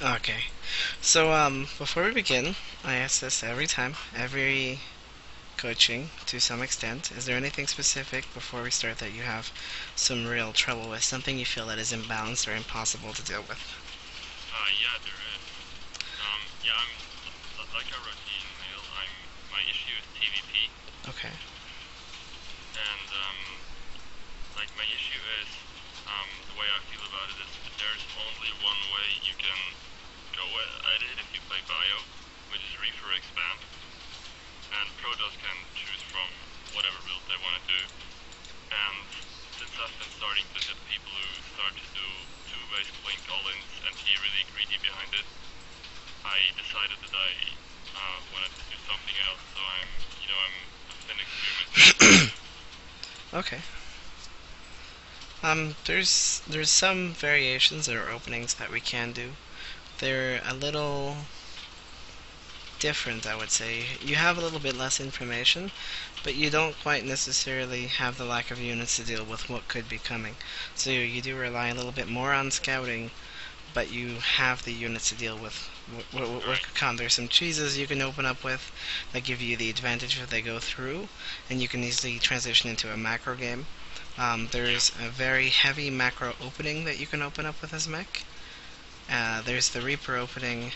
Okay. So, before we begin, I ask this every time, every coaching to some extent. Is there anything specific before we start that you have some real trouble with? Something you feel that is imbalanced or impossible to deal with? Yeah, there is. Yeah, like I wrote the email. My issue is TvP, Okay. and like my issue is the way I feel about it is that there's only one way you can go at it if you play Bio, which is refer expand, and Protoss can choose from whatever build they want to do. And since I've been starting to hit people who start to do two basic blink all-ins and be really greedy behind it, I decided that I wanted to do something else. So I've been experimenting with that. Okay. There's some variations or openings that we can do. They're a little different, I would say. You have a little bit less information, but you don't quite necessarily have the lack of units to deal with what could be coming. So you do rely a little bit more on scouting, but you have the units to deal with what Right. could come. There's some cheeses you can open up with that give you the advantage if they go through, and you can easily transition into a macro game. Yeah. There's a very heavy macro opening that you can open up with as mech. There's the Reaper opening.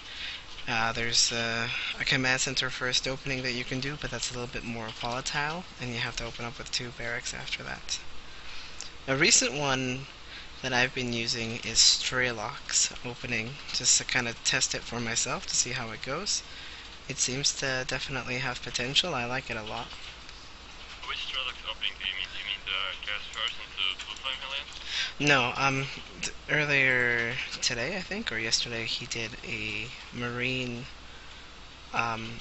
There's a command center first opening that you can do, but that's a little bit more volatile, and you have to open up with two barracks after that. A recent one that I've been using is Strelok's opening, just to kind of test it for myself to see how it goes. It seems to definitely have potential. I like it a lot. Which Strelix opening do you mean? Do you mean the gas first into Blue Flame Hellion? No, earlier today, I think, or yesterday, he did a Marine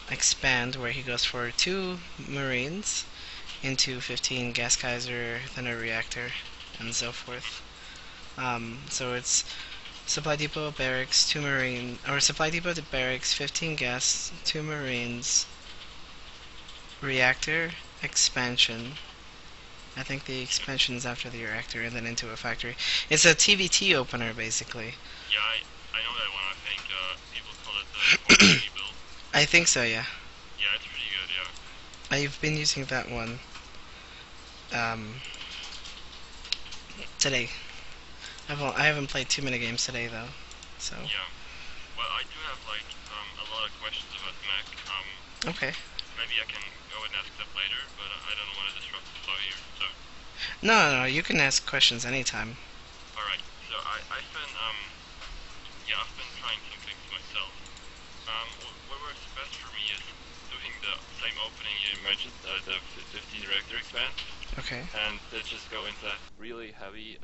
expand where he goes for two Marines into 15 gas Kaiser, then a reactor, and so forth. So it's supply depot barracks, two marine, or supply depot to barracks, 15 gas, two marines, reactor, expansion. I think the expansion is after the reactor and then into a factory. It's a TvT opener basically. Yeah, I know that one. I think people call it the 450 build. I think so, yeah. Yeah, it's pretty good. Yeah. I've been using that one um, today. I haven't played too many games today though, so Yeah. Well, I do have like a lot of questions about the Mac. okay. Maybe I can go and ask them later, but I don't want to disrupt the flow here. So, No, you can ask questions anytime. all right. So I've been yeah, I've been trying some things myself. What works best for me is doing the same opening you mentioned, the 15 reactor expand, Okay. and then just go into that really heavy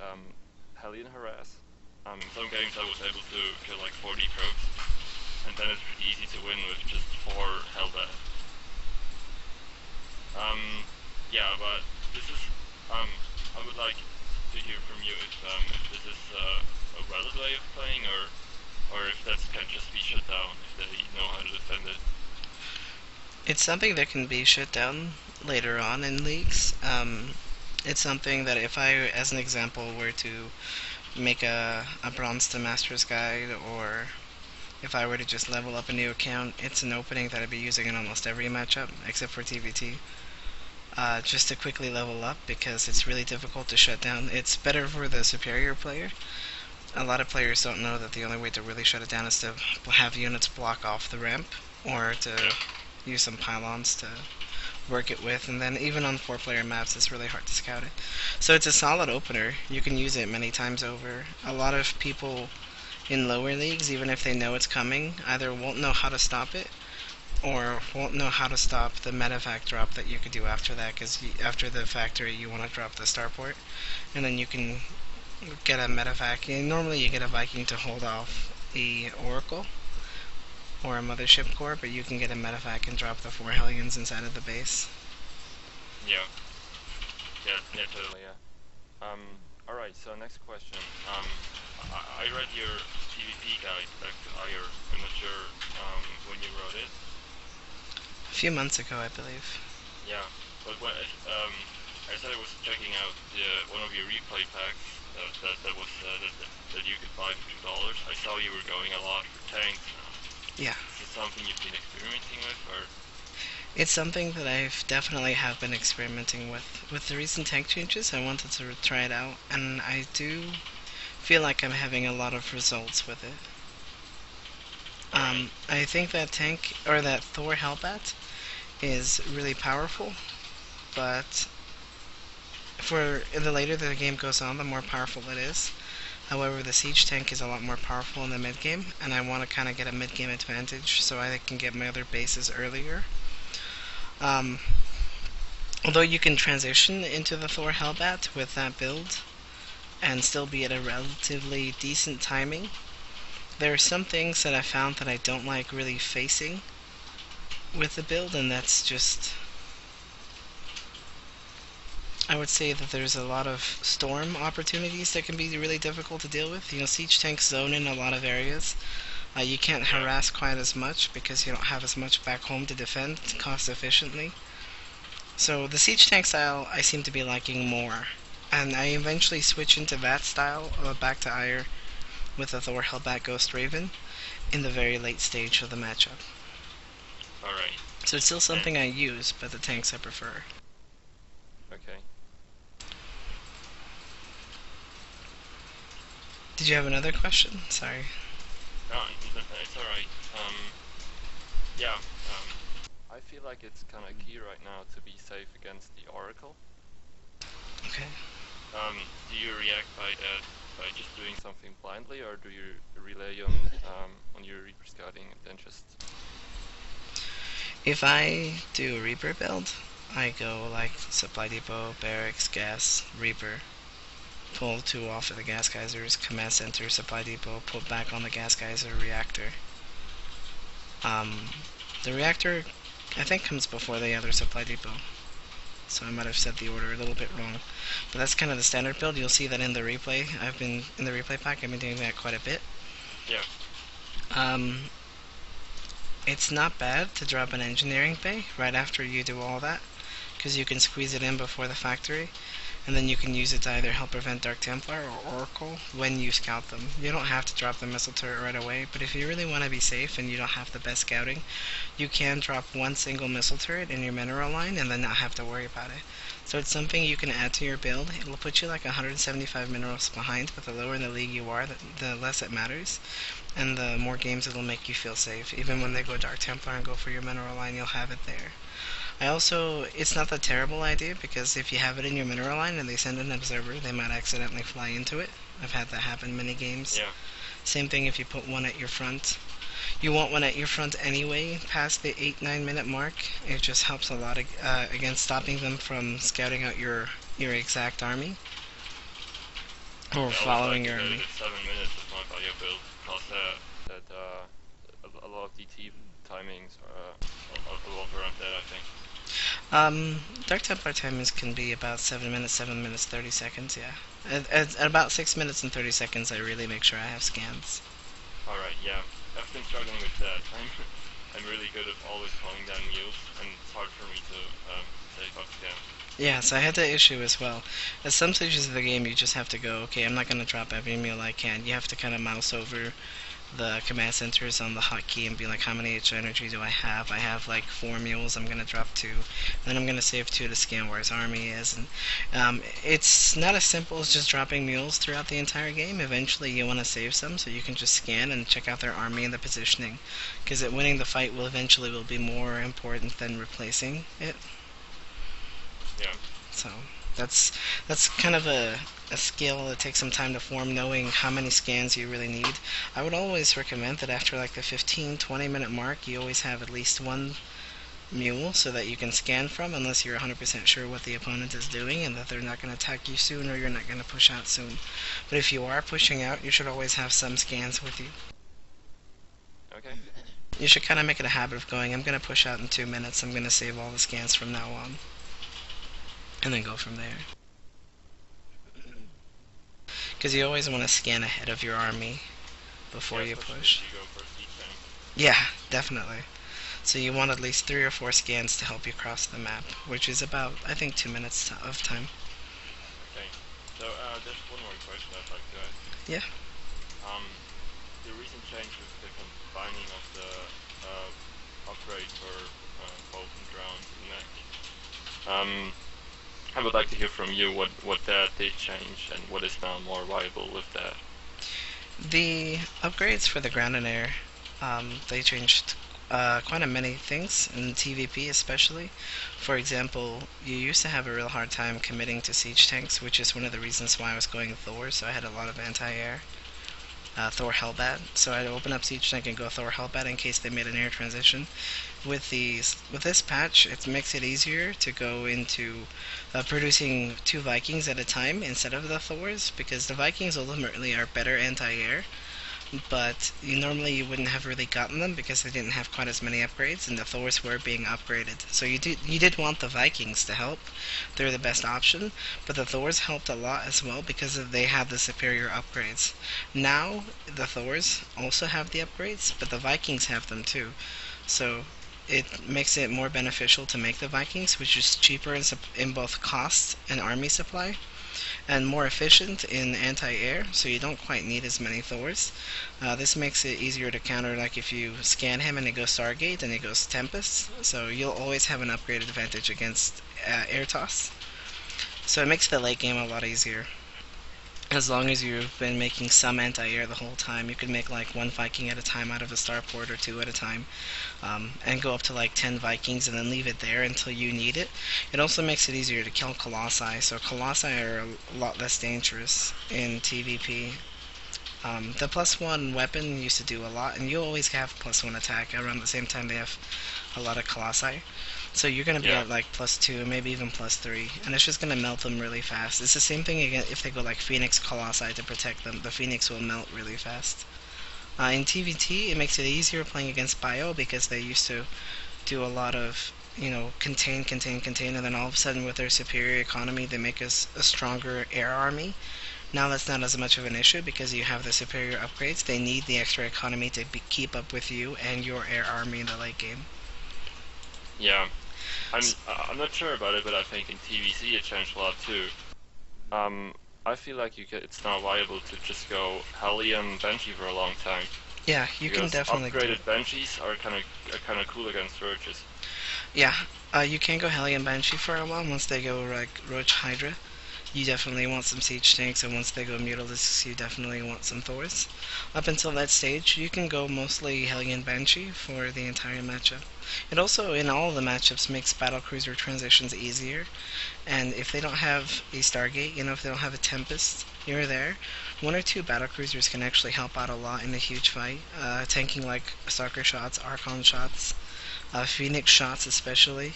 Hellion harass. Some games I was able to kill like 40 probes, and then it's pretty easy to win with just 4 Hellbat. Um, yeah, but this is I would like to hear from you if this is a valid way of playing, or if that can just be shut down if they know how to defend it. It's something that can be shut down later on in leagues. It's something that if I, as an example, were to make a bronze to master's guide, or if I were to just level up a new account, it's an opening that I'd be using in almost every matchup except for TvT. Just to quickly level up because it's really difficult to shut down. It's better for the superior player. A lot of players don't know that the only way to really shut it down is to have units block off the ramp or to Yeah, use some pylons to work it with, and then even on 4 player maps it's really hard to scout it. So it's a solid opener. You can use it many times over. A lot of people in lower leagues, even if they know it's coming, either won't know how to stop it or won't know how to stop the medevac drop that you could do after that, because after the factory you want to drop the starport, and then you can get a medevac. And normally you get a Viking to hold off the Oracle or a mothership core, but you can get a medevac and drop the 4 Hellions inside of the base. yeah, yeah, totally, yeah. All right. So next question. I read your TvP guide back to IR. I'm not sure when you wrote it. A few months ago, I believe. Yeah, but when I said I was checking out one of your replay packs, that was that you could buy for $2. I saw you were going a lot for tanks. Yeah. Is this something you've been experimenting with, or? It's something that I've definitely have been experimenting with. With the recent tank changes, I wanted to try it out, and I do feel like I'm having a lot of results with it. Alright. I think that tank, or that Thor Hellbat, is really powerful, but for the later the game goes on, the more powerful it is. However, the siege tank is a lot more powerful in the mid game, and I want to kind of get a mid game advantage so I can get my other bases earlier. Um, Although you can transition into the Thor Hellbat with that build and still be at a relatively decent timing, there are some things that I found that I don't like really facing with the build, and that's just, I would say that there's a lot of storm opportunities that can be really difficult to deal with. You know, siege tanks zone in a lot of areas. You can't harass quite as much because you don't have as much back home to defend cost efficiently. So the siege tank style I seem to be liking more, and I eventually switch into that style back to Ire with the Thor Hellbat Ghost Raven in the very late stage of the matchup. Alright. So it's still something I use, but the tanks I prefer. Okay. Did you have another question? Sorry. No, it's alright. Yeah, I feel like it's kind of key right now to be safe against the Oracle. Okay. Do you react by just doing something blindly, or do you rely on your Reaper scouting and then just? If I do a Reaper build, I go like Supply Depot, Barracks, Gas, Reaper. Pull 2 off of the Gas Geysers, Command Center, Supply Depot, pull back on the Gas Geyser, Reactor. The Reactor, I think, comes before the other Supply Depot. So I might have said the order a little bit wrong. But that's kind of the standard build. You'll see that in the replay. In the replay pack, I've been doing that quite a bit. Yeah. It's not bad to drop an engineering bay right after you do all that, because you can squeeze it in before the factory, and then you can use it to either help prevent Dark Templar or Oracle when you scout them. You don't have to drop the missile turret right away, but if you really want to be safe and you don't have the best scouting, you can drop one single missile turret in your mineral line and then not have to worry about it. So it's something you can add to your build. It will put you like 175 minerals behind, but the lower in the league you are, the less it matters, and the more games it'll make you feel safe. Even when they go Dark Templar and go for your mineral line, you'll have it there. It's not a terrible idea, because if you have it in your mineral line and they send an observer, they might accidentally fly into it. I've had that happen many games. Yeah. Same thing if you put one at your front. You want one at your front anyway, past the 8-9 minute mark. It just helps a lot against stopping them from scouting out your exact army. Or following your army. 7 minutes with my bio build, because a lot of DT timings are over around that, I think. Dark Templar timings can be about 7 minutes, 30 seconds, yeah. At about 6 minutes and 30 seconds, I really make sure I have scans. Alright, yeah. I've been struggling with that. I'm really good at always calling down mules, and it's hard for me to save up scans. Yeah, so I had that issue as well. At some stages of the game, you just have to go, okay, I'm not going to drop every mule I can. You have to kind of mouse over the command centers on the hotkey and be like, how many HO energy do I have? I have like 4 mules, I'm going to drop 2. Then I'm going to save 2 to scan where his army is. And it's not as simple as just dropping mules throughout the entire game. Eventually you want to save some so you can just scan and check out their army and the positioning. Because winning the fight will be more important than replacing it. Yeah. So that's kind of a skill that takes some time to form, knowing how many scans you really need. I would always recommend that after like the 15-20 minute mark, you always have at least one mule so that you can scan from, unless you're 100% sure what the opponent is doing and that they're not going to attack you soon, or you're not going to push out soon. But if you are pushing out, you should always have some scans with you. Okay. You should kind of make it a habit of going, I'm going to push out in 2 minutes, I'm going to save all the scans from now on, and then go from there. Because you always want to scan ahead of your army before you push. If you go for a siege tank. Yeah, definitely. So you want at least 3 or 4 scans to help you cross the map, which is about, I think, 2 minutes of time. Okay. So there's one more question I'd like to ask you. Yeah. The recent change with the combining of the upgrade for both and rounds and mech. Um, I would like to hear from you what that did change and what is now more viable with that. The upgrades for the ground and air, they changed quite a many things in TvP especially. For example, you used to have a real hard time committing to siege tanks, which is one of the reasons why I was going Thor, so I had a lot of anti-air. Thor Hellbat, so I'd open up siege tank and go Thor Hellbat in case they made an air transition. With this patch, it makes it easier to go into producing 2 Vikings at a time instead of the Thors, because the Vikings ultimately are better anti-air, but normally you wouldn't have really gotten them because they didn't have quite as many upgrades, and the Thors were being upgraded. So you did want the Vikings to help; they're the best option. But the Thors helped a lot as well because they had the superior upgrades. Now the Thors also have the upgrades, but the Vikings have them too. So it makes it more beneficial to make the Vikings, which is cheaper in both cost and army supply, and more efficient in anti-air, so you don't quite need as many Thors. This makes it easier to counter, like if you scan him and it goes Stargate and it goes Tempest, so you'll always have an upgrade advantage against air toss. So it makes the late game a lot easier. As long as you've been making some anti-air the whole time, you could make like 1 Viking at a time out of a starport or 2 at a time, and go up to like 10 Vikings and then leave it there until you need it. It also makes it easier to kill Colossi, so Colossi are a lot less dangerous in TvP. The +1 weapon used to do a lot, and you always have +1 attack around the same time they have a lot of Colossi. So you're going to be Yeah. at like +2, maybe even +3, and it's just going to melt them really fast. It's the same thing again if they go like Phoenix Colossi to protect them. The Phoenix will melt really fast. In TvT, it makes it easier playing against Bio because they used to do a lot of, contain, contain, contain, and then all of a sudden with their superior economy, they make us a stronger air army. Now that's not as much of an issue because you have the superior upgrades. They need the extra economy to keep up with you and your air army in the late game. Yeah. I'm not sure about it, but I think in TVC it changed a lot too. Um, I feel like it's now viable to just go Hellion Banshee for a long time. Yeah, you can Because definitely do upgraded it. Banshees are kind of cool against Roaches. Yeah, you can go Hellion Banshee for a while once they go like Roach Hydra. You definitely want some siege tanks, and once they go Mutalisks, you definitely want some Thors. Up until that stage, you can go mostly Hellion Banshee for the entire matchup. It also, in all of the matchups, makes battlecruiser transitions easier, and if they don't have a Stargate, if they don't have a Tempest here or there, 1 or 2 battlecruisers can actually help out a lot in a huge fight, tanking like Stalker shots, Archon shots, Phoenix shots especially.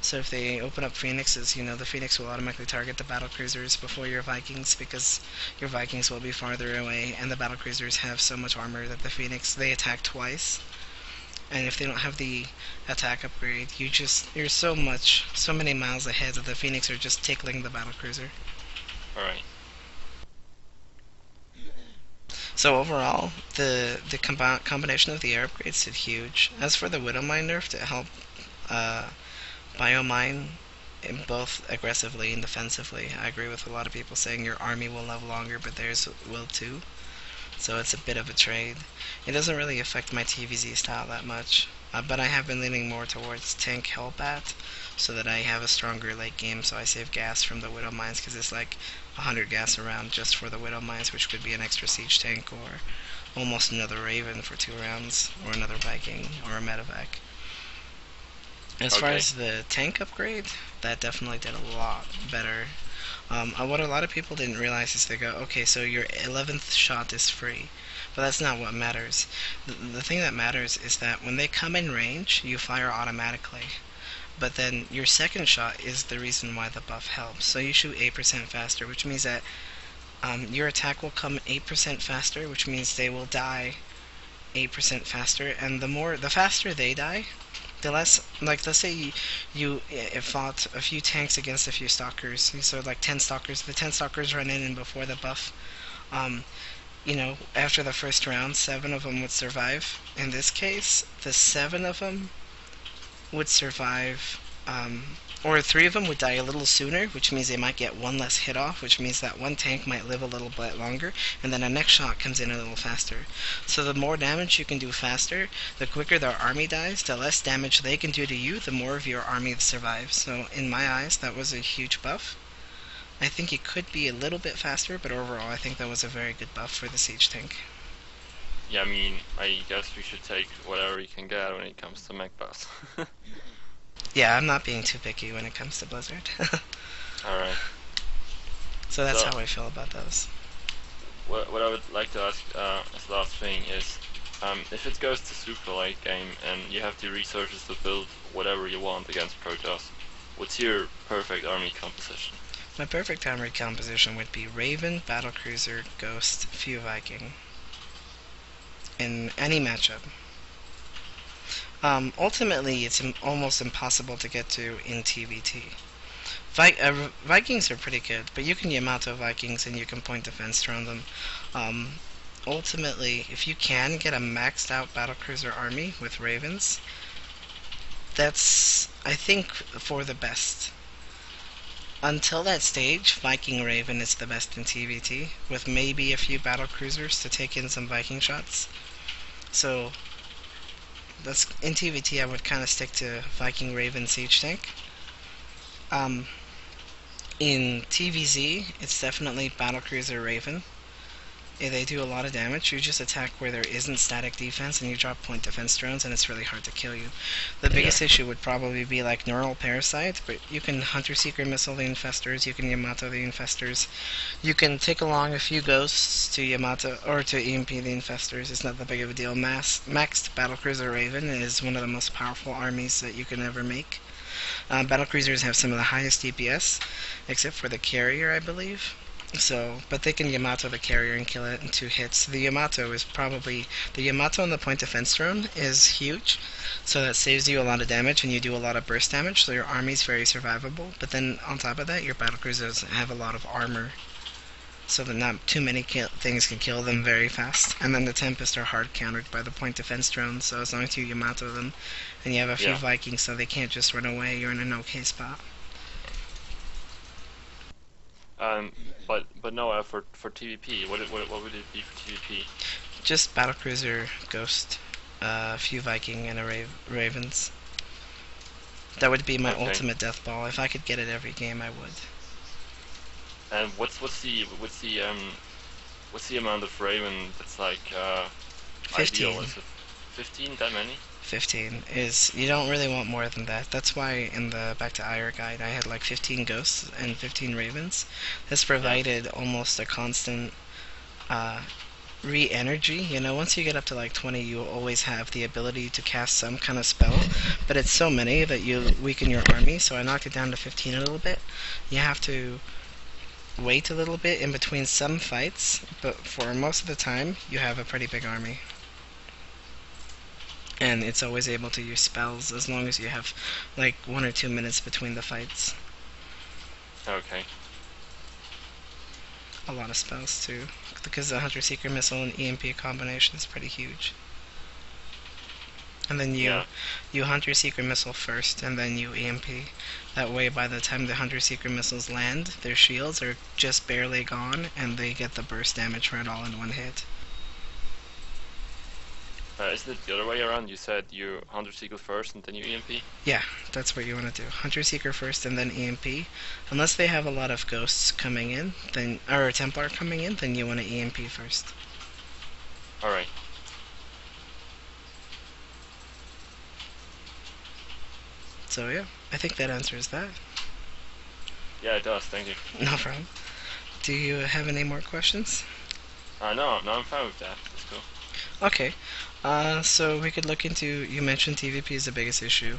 So if they open up Phoenixes, the Phoenix will automatically target the battlecruisers before your Vikings because your Vikings will be farther away, and the battlecruisers have so much armor that the Phoenix they attack twice. And if they don't have the attack upgrade, you're so many miles ahead that the Phoenix are just tickling the battlecruiser. Alright. So overall, the combination of the air upgrades did huge. As for the Widowmine nerf to help uh, Biomine in both aggressively and defensively, I agree with a lot of people saying your army will live longer, but theirs will too. So it's a bit of a trade. It doesn't really affect my TVZ style that much, but I have been leaning more towards tank Hellbat so that I have a stronger late game, so I save gas from the Widow Mines because it's like 100 gas around just for the Widow Mines, which could be an extra siege tank or almost another Raven for 2 rounds, or another Viking, or a medevac. As far Okay. as the tank upgrade, that definitely did a lot better. What a lot of people didn't realize is they go, okay, so your 11th shot is free. But that's not what matters. The thing that matters is that when they come in range, you fire automatically. But then your second shot is the reason why the buff helps. So you shoot 8% faster, which means that your attack will come 8% faster, which means they will die 8% faster. And the faster they die, the less, like, let's say you fought a few tanks against a few stalkers, so like 10 stalkers, the 10 stalkers run in, and before the buff, um, after the first round, 7 of them would survive. In this case, the 7 of them would survive Or 3 of them would die a little sooner, which means they might get 1 less hit off, which means that 1 tank might live a little bit longer, and then a next shot comes in a little faster. So the more damage you can do faster, the quicker their army dies, the less damage they can do to you, the more of your army survives. So in my eyes, that was a huge buff. I think it could be a little bit faster, but overall I think that was a very good buff for the siege tank. Yeah, I mean, I guess we should take whatever we can get when it comes to mech buffs. Yeah, I'm not being too picky when it comes to Blizzard. Alright. So that's how I feel about those. What I would like to ask as the last thing is, if it goes to super late game and you have the resources to build whatever you want against Protoss, what's your perfect army composition? My perfect army composition would be Raven, Battlecruiser, Ghost, Few Viking. In any matchup. Ultimately, it's almost impossible to get to in TvT. Vikings are pretty good, but you can Yamato Vikings and you can point defense around them. Ultimately, if you can get a maxed out battlecruiser army with Ravens, that's, I think, for the best. Until that stage, Viking Raven is the best in TvT, with maybe a few battlecruisers to take in some Viking shots. So, that's in TvT I would kind of stick to Viking Raven Siege Tank. In TVZ, it's definitely Battlecruiser Raven. They do a lot of damage. You just attack where there isn't static defense and you drop point defense drones and it's really hard to kill you. The biggest issue would probably be like Neural Parasite, but you can Hunter Seeker Missile the Infestors, you can Yamato the Infestors. You can take along a few Ghosts to Yamato or to EMP the Infestors. It's not that big of a deal. Maxed Battlecruiser Raven is one of the most powerful armies that you can ever make. Battlecruisers have some of the highest DPS, except for the carrier, I believe. So, but they can Yamato the carrier and kill it in 2 hits. The Yamato is probably, the Yamato on the point defense drone is huge, so that saves you a lot of damage and you do a lot of burst damage, so your army's very survivable. But then on top of that, your battlecruisers have a lot of armor, so that not too many things can kill them very fast. And then the Tempest are hard countered by the point defense drones, so as long as you Yamato them and you have a few Vikings so they can't just run away, you're in an okay spot. But no effort for TvP. What would it be for TvP? Just Battlecruiser, Ghost, a few Viking, and a Ravens. That would be my ultimate death ball. If I could get it every game, I would. And what's the amount of Raven that's like 15. ideal? Is it 15? That many? 15 is, you don't really want more than that. That's why in the Back to Ire guide I had like 15 Ghosts and 15 Ravens. This provided almost a constant re-energy. You know, once you get up to like 20 you always have the ability to cast some kind of spell, but it's so many that you weaken your army, so I knocked it down to 15 a little bit. You have to wait a little bit in between some fights, but for most of the time you have a pretty big army. And it's always able to use spells as long as you have like 1 or 2 minutes between the fights. Okay. A lot of spells too, because the Hunter Seeker Missile and EMP combination is pretty huge. And then you Hunter Seeker Missile first, and then you EMP. That way, by the time the Hunter Seeker Missiles land, their shields are just barely gone, and they get the burst damage right all in 1 hit. Isn't it the other way around? You said you Hunter Seeker first and then you EMP? Yeah, that's what you want to do. Hunter Seeker first and then EMP. Unless they have a lot of Ghosts coming in, then or Templar coming in, then you want to EMP first. Alright. So yeah, I think that answers that. Yeah, it does, thank you. No problem. Do you have any more questions? No, I'm fine with that. That's cool. Okay. So we could look into, you mentioned TvP is the biggest issue.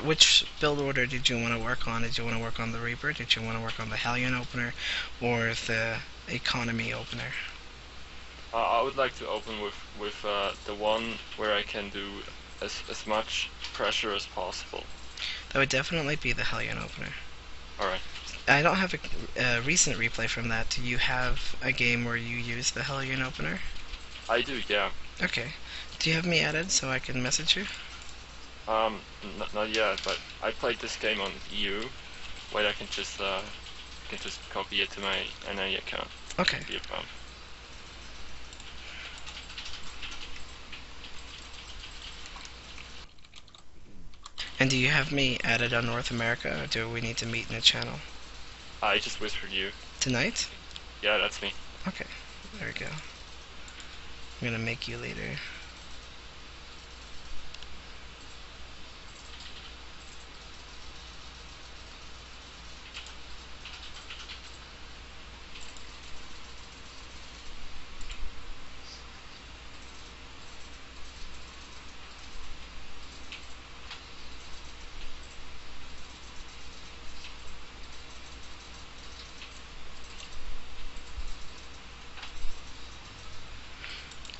Which build order did you want to work on? Did you want to work on the Reaper? Did you want to work on the Hellion opener? Or the Economy opener? I would like to open with the one where I can do as much pressure as possible. That would definitely be the Hellion opener. Alright. I don't have a recent replay from that. Do you have a game where you use the Hellion opener? I do, yeah. Okay. Do you have me added so I can message you? Not yet, but I played this game on EU. Wait, I can just copy it to my NA account. Okay. Shouldn't be a problem. And do you have me added on North America, or do we need to meet in a channel? I just whispered you. Tonight? Yeah, that's me. Okay, there we go. I'm gonna make you later.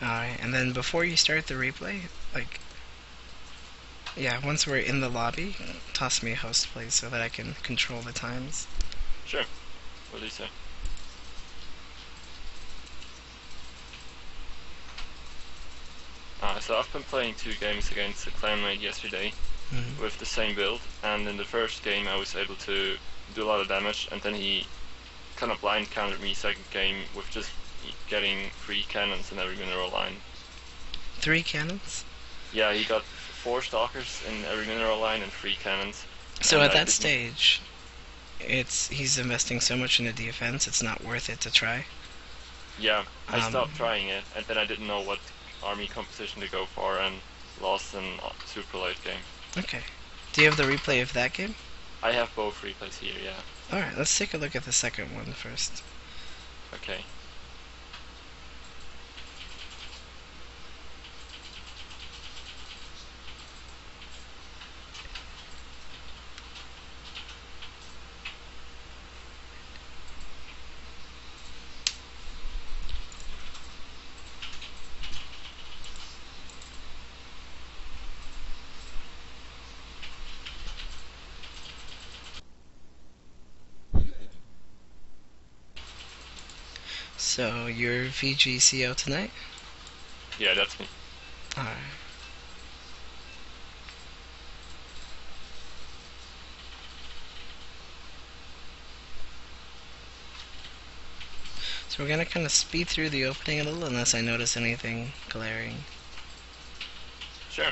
Alright, and then before you start the replay, like, yeah, once we're in the lobby, toss me a host, please, so that I can control the times. Sure. What do you say? So I've been playing 2 games against a clanmate yesterday with the same build, and in the first game I was able to do a lot of damage, and then he kind of blind countered me second game with just getting 3 cannons in every mineral line. 3 cannons? Yeah, he got 4 stalkers in every mineral line and 3 cannons. So at that stage, he's investing so much in the defense, it's not worth it to try. Yeah, I stopped trying it, and then I didn't know what army composition to go for, and lost in super late game. Okay. Do you have the replay of that game? I have both replays here, yeah. Alright, let's take a look at the second one first. Okay. So, you're VGCO tonight? Yeah, that's me. Alright. So we're gonna kind of speed through the opening a little unless I notice anything glaring. Sure.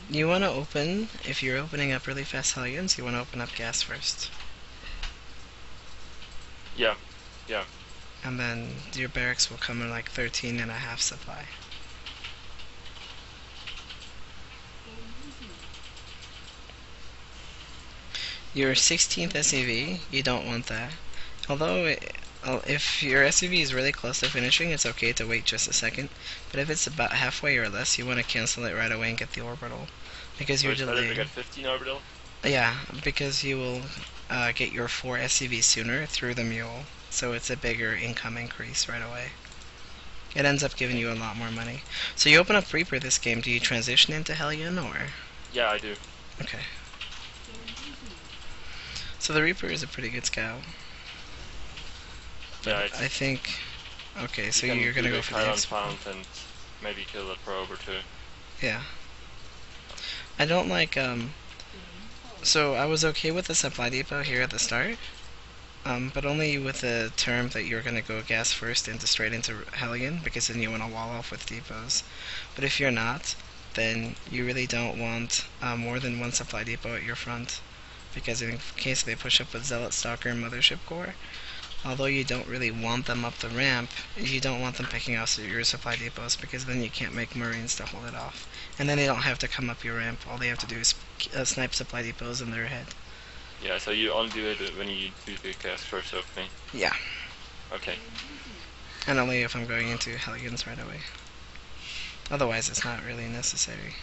You want to open, if you're opening up really fast Hellions, you want to open up gas first. Yeah, yeah. And then your barracks will come in like 13.5 supply. Your 16th SUV, you don't want that. Although, if your SUV is really close to finishing, it's okay to wait just a second. But if it's about halfway or less, you want to cancel it right away and get the orbital. Because So you're it's better to delaying. get 15 orbital? Yeah, because you will get your 4 SUVs sooner through the mule. So it's a bigger income increase right away. It ends up giving you a lot more money. So you open up Reaper this game. Do you transition into Hellion or? Yeah, I do. Okay. So the Reaper is a pretty good scout. Yeah, I think. Okay, so you you're gonna go for the Chiron expert. Found and maybe kill a probe or 2. Yeah. I don't like So I was okay with the supply depot here at the start. But only with the term that you're gonna go gas first into straight into Hellion, because then you want to wall off with depots. But if you're not, then you really don't want more than 1 supply depot at your front, because in case they push up with Zealot, Stalker, and Mothership Core, although you don't really want them up the ramp, you don't want them picking off your supply depots, because then you can't make Marines to hold it off. And then they don't have to come up your ramp, all they have to do is snipe supply depots in their head. Yeah, so you only do it when you do the gas first opening? Yeah. Okay. And only if I'm going into Hellions right away. Otherwise, it's not really necessary.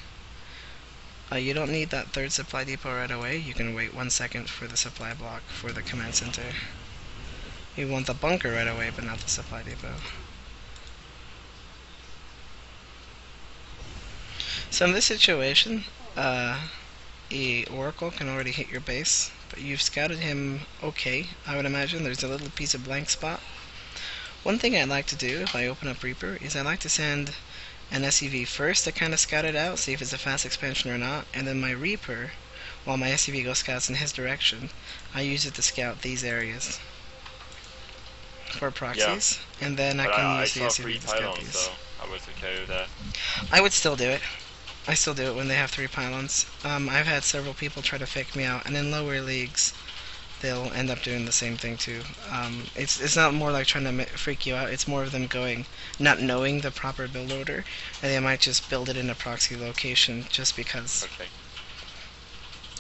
You don't need that 3rd supply depot right away. You can wait 1 second for the supply block for the command center. You want the bunker right away, but not the supply depot. So in this situation, a Oracle can already hit your base, but you've scouted him okay, I would imagine. There's a little piece of blank spot. One thing I like to do if I open up Reaper is I like to send an SEV first to kind of scout it out, see if it's a fast expansion or not, and then my Reaper, while my SEV goes scouts in his direction, I use it to scout these areas for proxies, and then I But can I use the saw SEV 3 to scout pylons, these. so I was okay with that. I would still do it. I still do it when they have 3 pylons. I've had several people try to fake me out, and in lower leagues, they'll end up doing the same thing too. It's not more like trying to freak you out. It's more of them going, not knowing the proper build order, and they might just build it in a proxy location just because. Okay.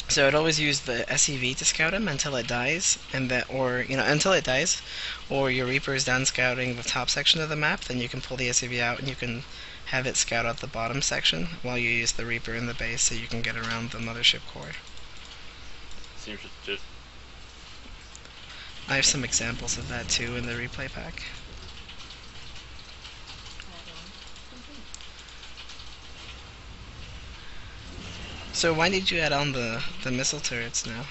So I'd always use the SEV to scout him until it dies, and that, or until it dies, or your Reaper is done scouting the top section of the map. Then you can pull the SEV out and you can have it scout out the bottom section while you use the Reaper in the base, so you can get around the mothership core. Seems just. I have some examples of that too in the replay pack. So why did you add on the missile turrets now?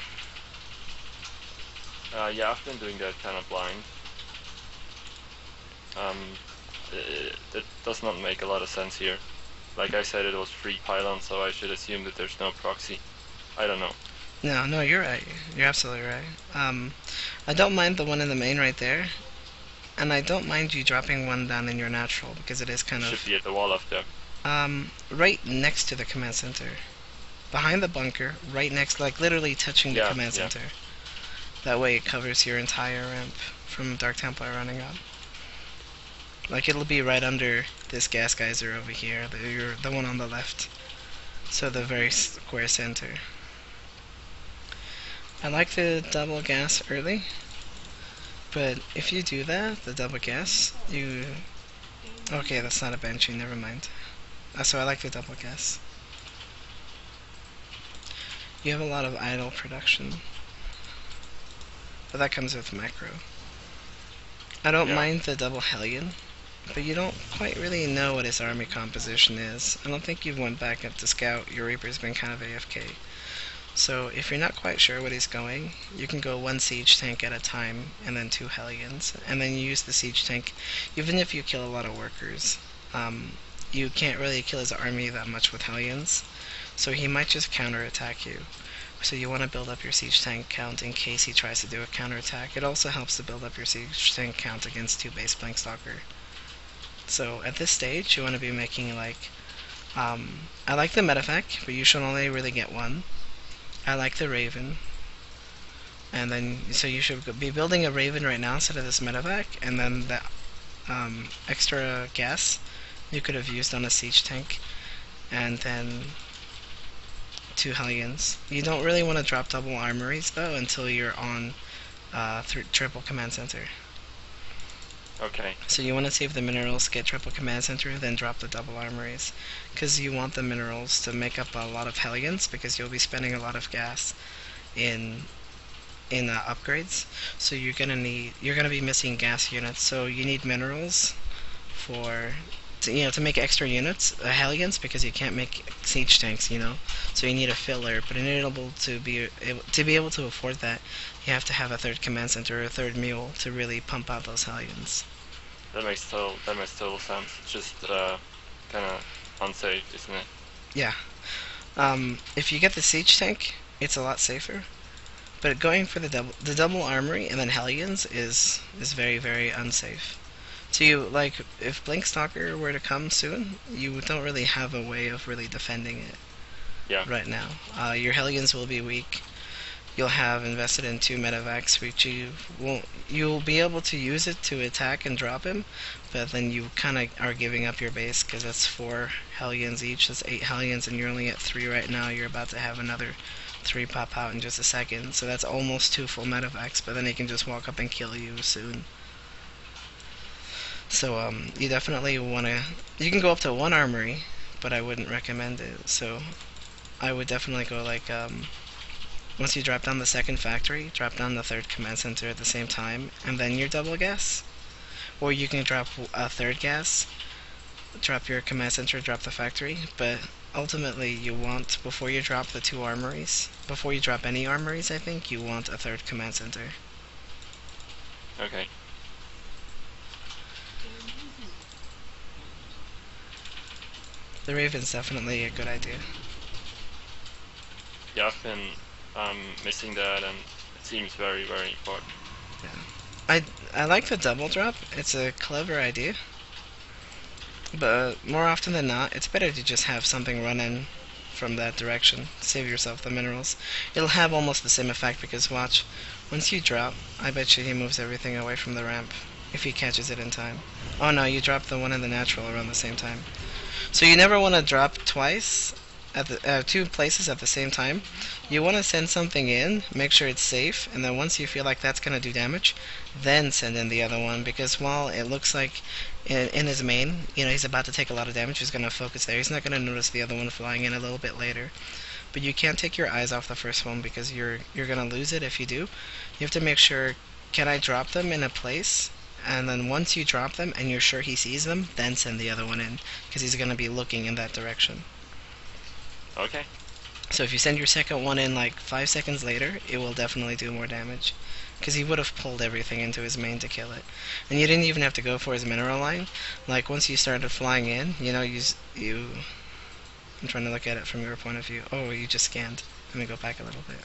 Yeah, I've been doing that kind of blind. It does not make a lot of sense here. Like I said, it was 3 pylons, so I should assume that there's no proxy. I don't know. No, you're right. You're absolutely right. I don't mind the one in the main right there, and I don't mind you dropping one down in your natural because it is kind of Should be at the wall up there. right next to the command center, behind the bunker, right next, like literally touching the command center. That way it covers your entire ramp from Dark Templar running up. Like it'll be right under this gas geyser over here, the one on the left. So the very square center. I like the double gas early, but if you do that, the double gas, you... Okay, that's not a Banshee, never mind. So I like the double gas. You have a lot of idle production, but that comes with macro. I don't mind the double Hellion, but you don't quite really know what his army composition is. I don't think you've went back up to scout. Your Reaper's been kind of AFK. So if you're not quite sure what he's going, you can go 1 siege tank at a time, and then 2 Hellions, and then you use the siege tank. Even if you kill a lot of workers, you can't really kill his army that much with Hellions, so he might just counterattack you. So you want to build up your siege tank count in case he tries to do a counterattack. It also helps to build up your siege tank count against 2 base Blank Stalker. So at this stage, you want to be making like, I like the medevac, but you should only really get 1. I like the Raven, and then so you should be building a Raven right now instead of this medevac, and then that extra gas you could have used on a siege tank, and then 2 Hellions. You don't really want to drop double armories though until you're on triple command center. Okay. So you want to save the minerals, get triple command center, then drop the double armories, because you want the minerals to make up a lot of Hellions, because you'll be spending a lot of gas in upgrades. So you're gonna be missing gas units. So you need minerals for to make extra units, Hellions, because you can't make siege tanks. So you need a filler. But in order to be able to afford that, you have to have a 3rd command center or a 3rd mule to really pump out those Hellions. That makes total sense. It's just kind of unsafe, isn't it? Yeah. If you get the siege tank, it's a lot safer. But going for the double armory and then Hellions is very, very unsafe. So if Blink Stalker were to come soon, you don't really have a way of really defending it right now. Your Hellions will be weak. You'll have invested in 2 medevacs, which you'll be able to use it to attack and drop him, but then you kind of are giving up your base, because that's 4 Hellions each. That's 8 Hellions, and you're only at 3 right now. You're about to have another 3 pop out in just a second, so that's almost 2 full medevacs, but then he can just walk up and kill you soon. So you definitely want to... You can go up to 1 armory, but I wouldn't recommend it. So I would definitely go like... once you drop down the 2nd factory, drop down the 3rd command center at the same time, and then your double gas. Or you can drop a 3rd gas, drop your command center, drop the factory, but ultimately you want, before you drop the two armories, before you drop any armories, I think, you want a third command center. Okay. The Raven's definitely a good idea. Yeah, I've been missing that, and it seems very, very important. Yeah. I like the double drop. It's a clever idea. But more often than not, it's better to just have something run in from that direction. Save yourself the minerals. It'll have almost the same effect because watch, once you drop, I bet you he moves everything away from the ramp if he catches it in time. Oh no, you dropped the one in the natural around the same time. So you never want to drop twice at the two places at the same time. You want to send something in, make sure it's safe, and then once you feel like that's going to do damage, then send in the other one. Because while it looks like in his main, he's about to take a lot of damage, he's going to focus there. He's not going to notice the other one flying in a little bit later. But you can't take your eyes off the first one because you're going to lose it if you do. You have to make sure, can I drop them in a place? And then once you drop them and you're sure he sees them, then send the other one in because he's going to be looking in that direction. Okay. So if you send your second one in like 5 seconds later, it will definitely do more damage. Because he would have pulled everything into his main to kill it. And you didn't even have to go for his mineral line. Like once you started flying in, I'm trying to look at it from your point of view. Oh, you just scanned. Let me go back a little bit.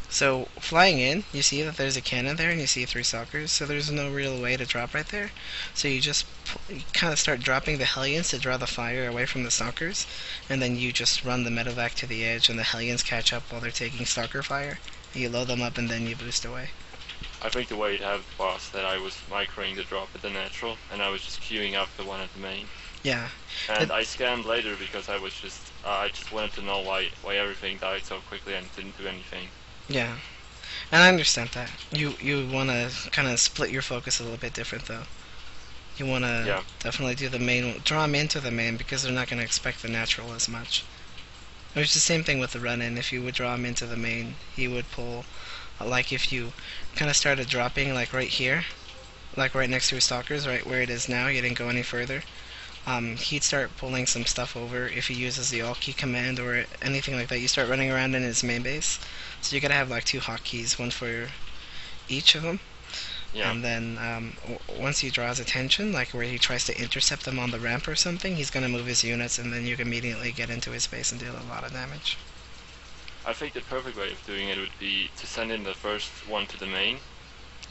So flying in, you see that there's a cannon there and you see 3 stalkers, so there's no real way to drop right there. So you just kind of start dropping the Hellions to draw the fire away from the stalkers, and then you just run the medevac to the edge and the Hellions catch up while they're taking stalker fire. You load them up and then you boost away. I think the way it happened was that I was microing the drop at the natural, and I was just queuing up the one at the main. Yeah. And I scanned later because I just wanted to know why everything died so quickly and didn't do anything. Yeah. And I understand that. You want to kind of split your focus a little bit different though. You want to definitely do the main, draw them into the main because they're not going to expect the natural as much. It's the same thing with the run-in. If you would draw him into the main, he would pull, like if you kind of started dropping like right here, like right next to his stalkers, right where it is now, you didn't go any further, he'd start pulling some stuff over if he uses the alt key command or anything like that. You start running around in his main base, so you gotta have like 2 hotkeys, one for each of them. Yeah. And then once he draws attention, like where he tries to intercept them on the ramp or something, he's gonna move his units, and then you can immediately get into his base and deal a lot of damage. I think the perfect way of doing it would be to send in the first one to the main,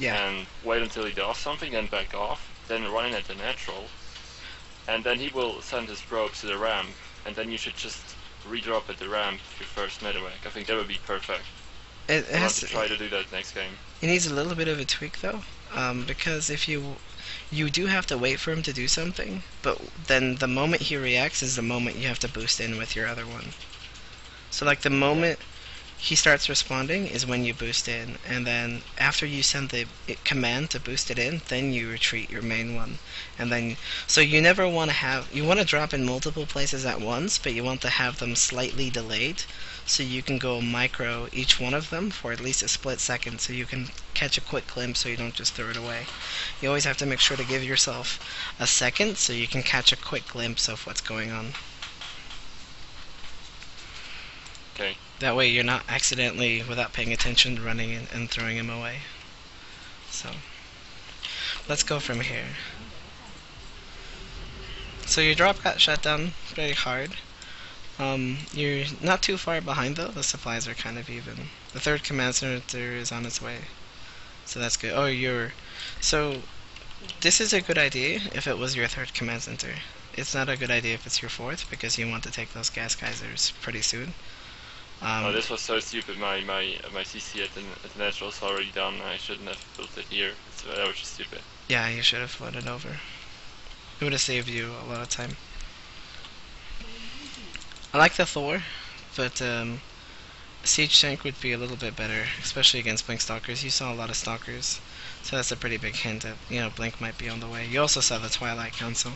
and wait until he does something, then back off, then run in at the natural, and then he will send his probes to the ramp, and then you should just redrop at the ramp your first medevac. I think that would be perfect. It I'll have has to try to do that next game. It needs a little bit of a tweak though, because if you do have to wait for him to do something, but then the moment he reacts is the moment you have to boost in with your other one. So like the moment he starts responding is when you boost in, and then after you send the command to boost it in, then you retreat your main one. And then, so you never want to have, you want to drop in multiple places at once, but you want to have them slightly delayed, so you can go micro each one of them for at least a split second, so you can catch a quick glimpse so you don't just throw it away. You always have to make sure to give yourself a second so you can catch a quick glimpse of what's going on. Okay. That way you're not accidentally, without paying attention, running in and throwing him away. So, let's go from here. So your drop got shut down pretty hard. You're not too far behind though, the supplies are kind of even. The third command center is on its way. So that's good. Oh, so this is a good idea if it was your third command center. It's not a good idea if it's your fourth, because you want to take those gas geysers pretty soon. Oh, this was so stupid. My CC at the natural is already done. I shouldn't have built it here. That was just stupid. Yeah, you should have floated over. It would have saved you a lot of time. I like the Thor, but Siege Tank would be a little bit better, especially against Blink Stalkers. You saw a lot of Stalkers, so that's a pretty big hint that, Blink might be on the way. You also saw the Twilight Council,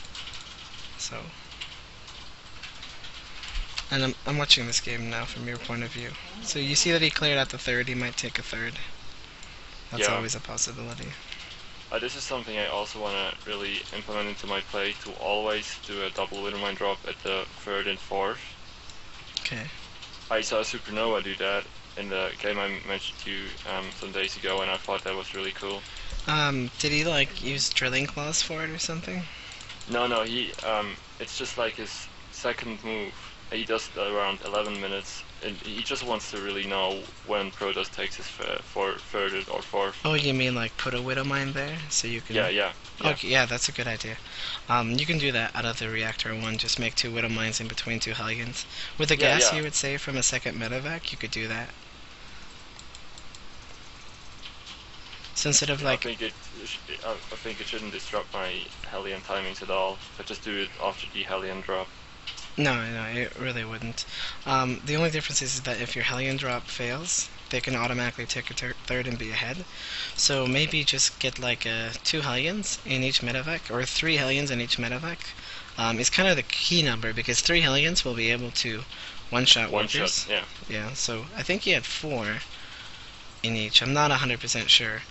so. And I'm watching this game now from your point of view. So you see that he cleared out the third, he might take a third. That's always a possibility. This is something I also want to really implement into my play, to always do a double Widowmine drop at the third and fourth. Okay. I saw Supernova do that in the game I mentioned to you some days ago, and I thought that was really cool. Did he like use drilling claws for it or something? No, he it's just like his second move. He does it around 11 minutes, and he just wants to really know when Protoss takes his third or fourth. Oh, you mean like put a widow mine there so you can? Yeah. Okay, yeah, that's a good idea. You can do that out of the reactor one. Just make two widow mines in between two Hellions. With the gas, Yeah. you would say from a second medevac, you could do that. So instead of like, I think it shouldn't disrupt my Hellion timings at all. I just do it after the Hellion drop. no, it really wouldn't. The only difference is that if your Hellion drop fails, they can automatically take a third and be ahead. So maybe just get like two Hellions in each medevac, or three Hellions in each medevac. It's kind of the key number because three Hellions will be able to one-shot workers. Yeah. Yeah, so I think he had four in each. I'm not 100% sure.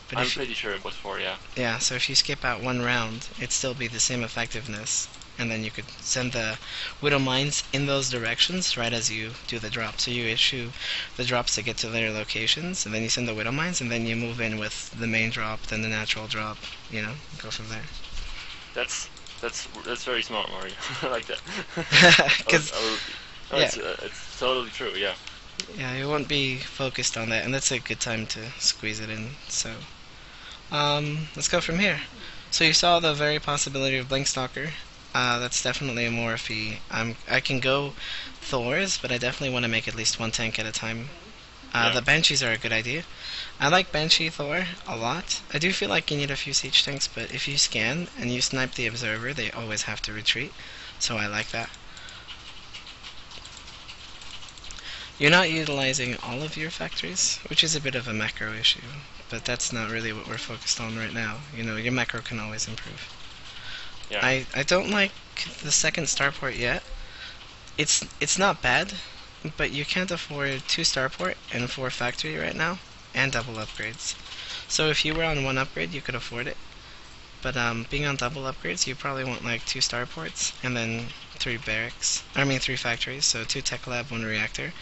But I'm pretty sure it was 4, yeah. Yeah, so if you skip out one round, it'd still be the same effectiveness. And then you could send the Widow Mines in those directions right as you do the drop. So you issue the drops to get to their locations, and then you send the Widow Mines, and then you move in with the main drop, then the natural drop, go from there. That's very smart, Mario. I like that. Because, yeah. It's totally true, yeah. Yeah, you won't be focused on that, and that's a good time to squeeze it in, so... let's go from here. So you saw the very possibility of Blinkstalker. That's definitely a Morphe. I can go Thors, but I definitely want to make at least one tank at a time. Yeah. The Banshees are a good idea. I like Banshee Thor a lot. I do feel like you need a few siege tanks, but if you scan and you snipe the observer, they always have to retreat. So I like that. You're not utilizing all of your factories, which is a bit of a macro issue, but that's not really what we're focused on right now. Your macro can always improve. Yeah. I don't like the second starport yet. It's not bad, but you can't afford 2 starport and 4 factory right now, and double upgrades. So if you were on 1 upgrade, you could afford it. But being on double upgrades, you probably want like 2 starports and then 3 barracks. 3 factories, so 2 tech lab, 1 reactor.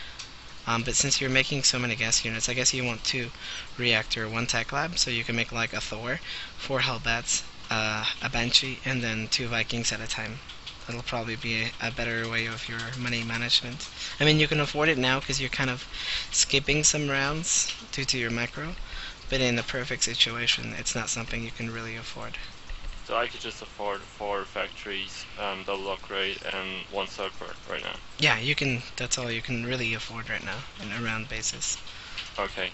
But since you're making so many gas units, I guess you want 2 reactor, 1 tech lab, so you can make like a Thor, 4 Hellbats, a Banshee, and then 2 Vikings at a time. That'll probably be a better way of your money management. I mean, you can afford it now because you're kind of skipping some rounds due to your macro, but in a perfect situation, it's not something you can really afford. So I could just afford 4 factories, double upgrade, and 1 starport right now. Yeah, you can. That's all you can really afford right now in a round basis. Okay.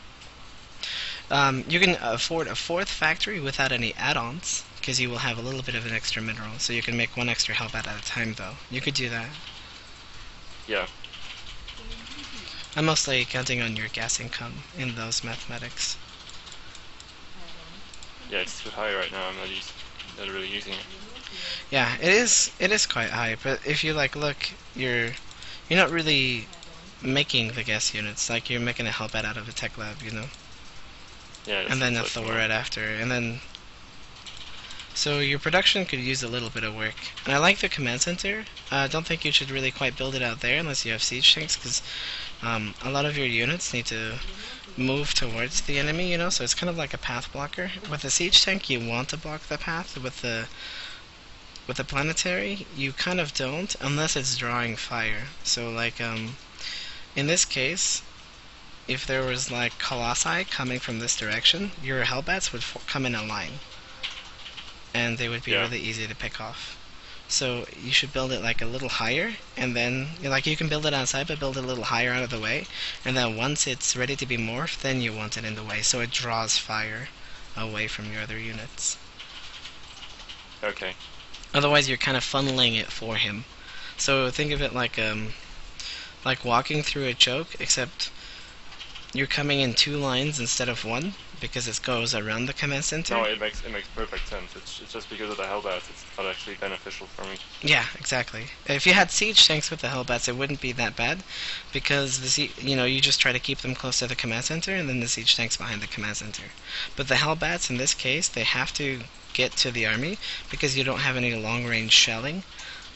You can afford a 4th factory without any add-ons, because you will have a little bit of an extra mineral, so you can make 1 extra Hellbat at a time, though. You could do that. Yeah. I'm mostly counting on your gas income in those mathematics. Yeah, it's too high right now. I'm not really using it. Yeah, it is quite high, but if you look, you're not really making the gas units. Like, you're making a Hellbat out of a tech lab, Yeah. And then a Thor right after, and then... So your production could use a little bit of work. And I like the command center. I don't think you should really quite build it out there unless you have siege tanks, because a lot of your units need to move towards the enemy, so it's kind of like a path blocker. With a siege tank, you want to block the path. With the planetary, you kind of don't, unless it's drawing fire. So, like, in this case, if there was, like, Colossi coming from this direction, your Hellbats would come in a line. And they would be really easy to pick off. So you should build it like a little higher, and then you can build it outside, but build it a little higher out of the way, and then once it's ready to be morphed, then you want it in the way, so it draws fire away from your other units. Okay. Otherwise, you're kind of funneling it for him. So think of it like walking through a choke, except you're coming in 2 lines instead of 1 because it goes around the command center. No, it makes perfect sense. It's just because of the Hellbats, it's not actually beneficial for me. Yeah, exactly. If you had siege tanks with the Hellbats, it wouldn't be that bad because you just try to keep them close to the command center, and then the siege tanks behind the command center. But the Hellbats in this case, they have to get to the army because you don't have any long range shelling.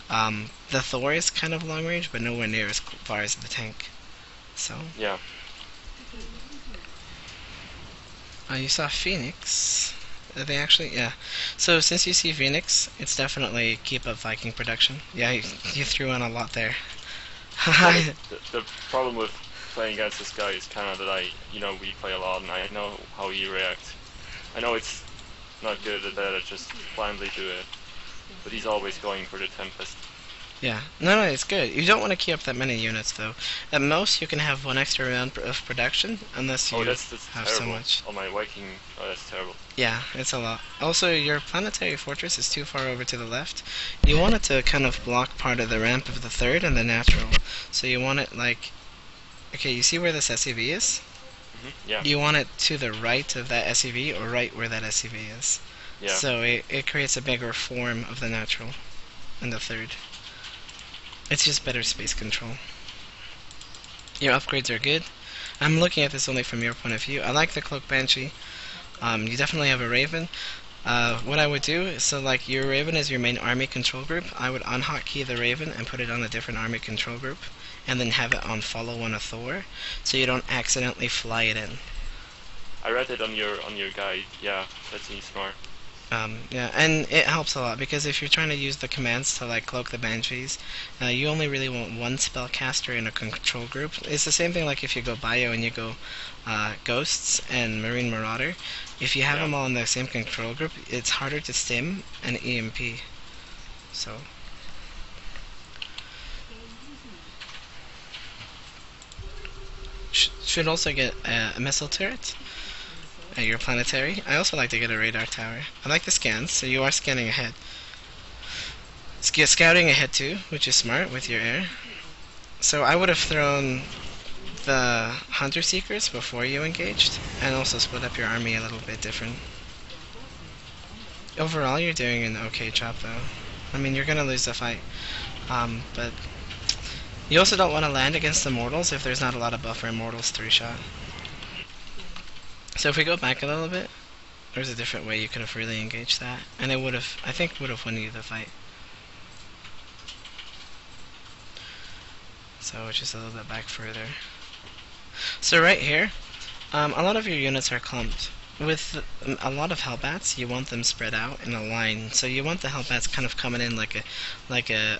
The Thor is kind of long range, but nowhere near as far as the tank. So yeah. You saw Phoenix. They actually, yeah. So since you see Phoenix, it's definitely keep up Viking production. Yeah, you threw in a lot there. The problem with playing against this guy is kind of that we play a lot and I know how he reacts. I know it's not good at that, I just blindly do it. But he's always going for the Tempest. Yeah, no, it's good. You don't want to keep up that many units, though. At most, you can have 1 extra round of production, unless you that's have terrible. so much. On my Viking, that's terrible. Yeah, it's a lot. Also, your planetary fortress is too far over to the left. You want it to kind of block part of the ramp of the 3rd and the natural. So you want it like... Okay, you see where this SCV is? Yeah. You want it to the right of that SCV, or right where that SCV is. Yeah. So it creates a bigger form of the natural in the 3rd. It's just better space control. Your upgrades are good. I'm looking at this only from your point of view. I like the Cloak Banshee. You definitely have a Raven. What I would do is, so like your Raven is your main army control group, I would unhotkey the Raven and put it on a different army control group, and then have it on follow on a Thor, so you don't accidentally fly it in. I read it on your guide. Yeah, that seems smart. Yeah, and it helps a lot because if you're trying to use the commands to like cloak the banshees, you only really want 1 spellcaster in a control group. It's the same thing like if you go bio and you go ghosts and marine marauder. If you have them all in the same control group, it's harder to stim and EMP. So should also get a missile turret. Your planetary. I also like to get a radar tower. I like the scans, so you are scanning ahead. Scouting ahead too, which is smart with your air. So I would have thrown the Hunter Seekers before you engaged, and also split up your army a little bit different. Overall, you're doing an okay job though. I mean, you're gonna lose the fight, but you also don't want to land against the mortals if there's not a lot of buffer in mortals 3-shot. So if we go back a little bit, there's a different way you could have really engaged that, and it would have, I think, would have won you the fight. So just a little bit back further. So right here, a lot of your units are clumped. With a lot of Hellbats, you want them spread out in a line. So you want the Hellbats kind of coming in like a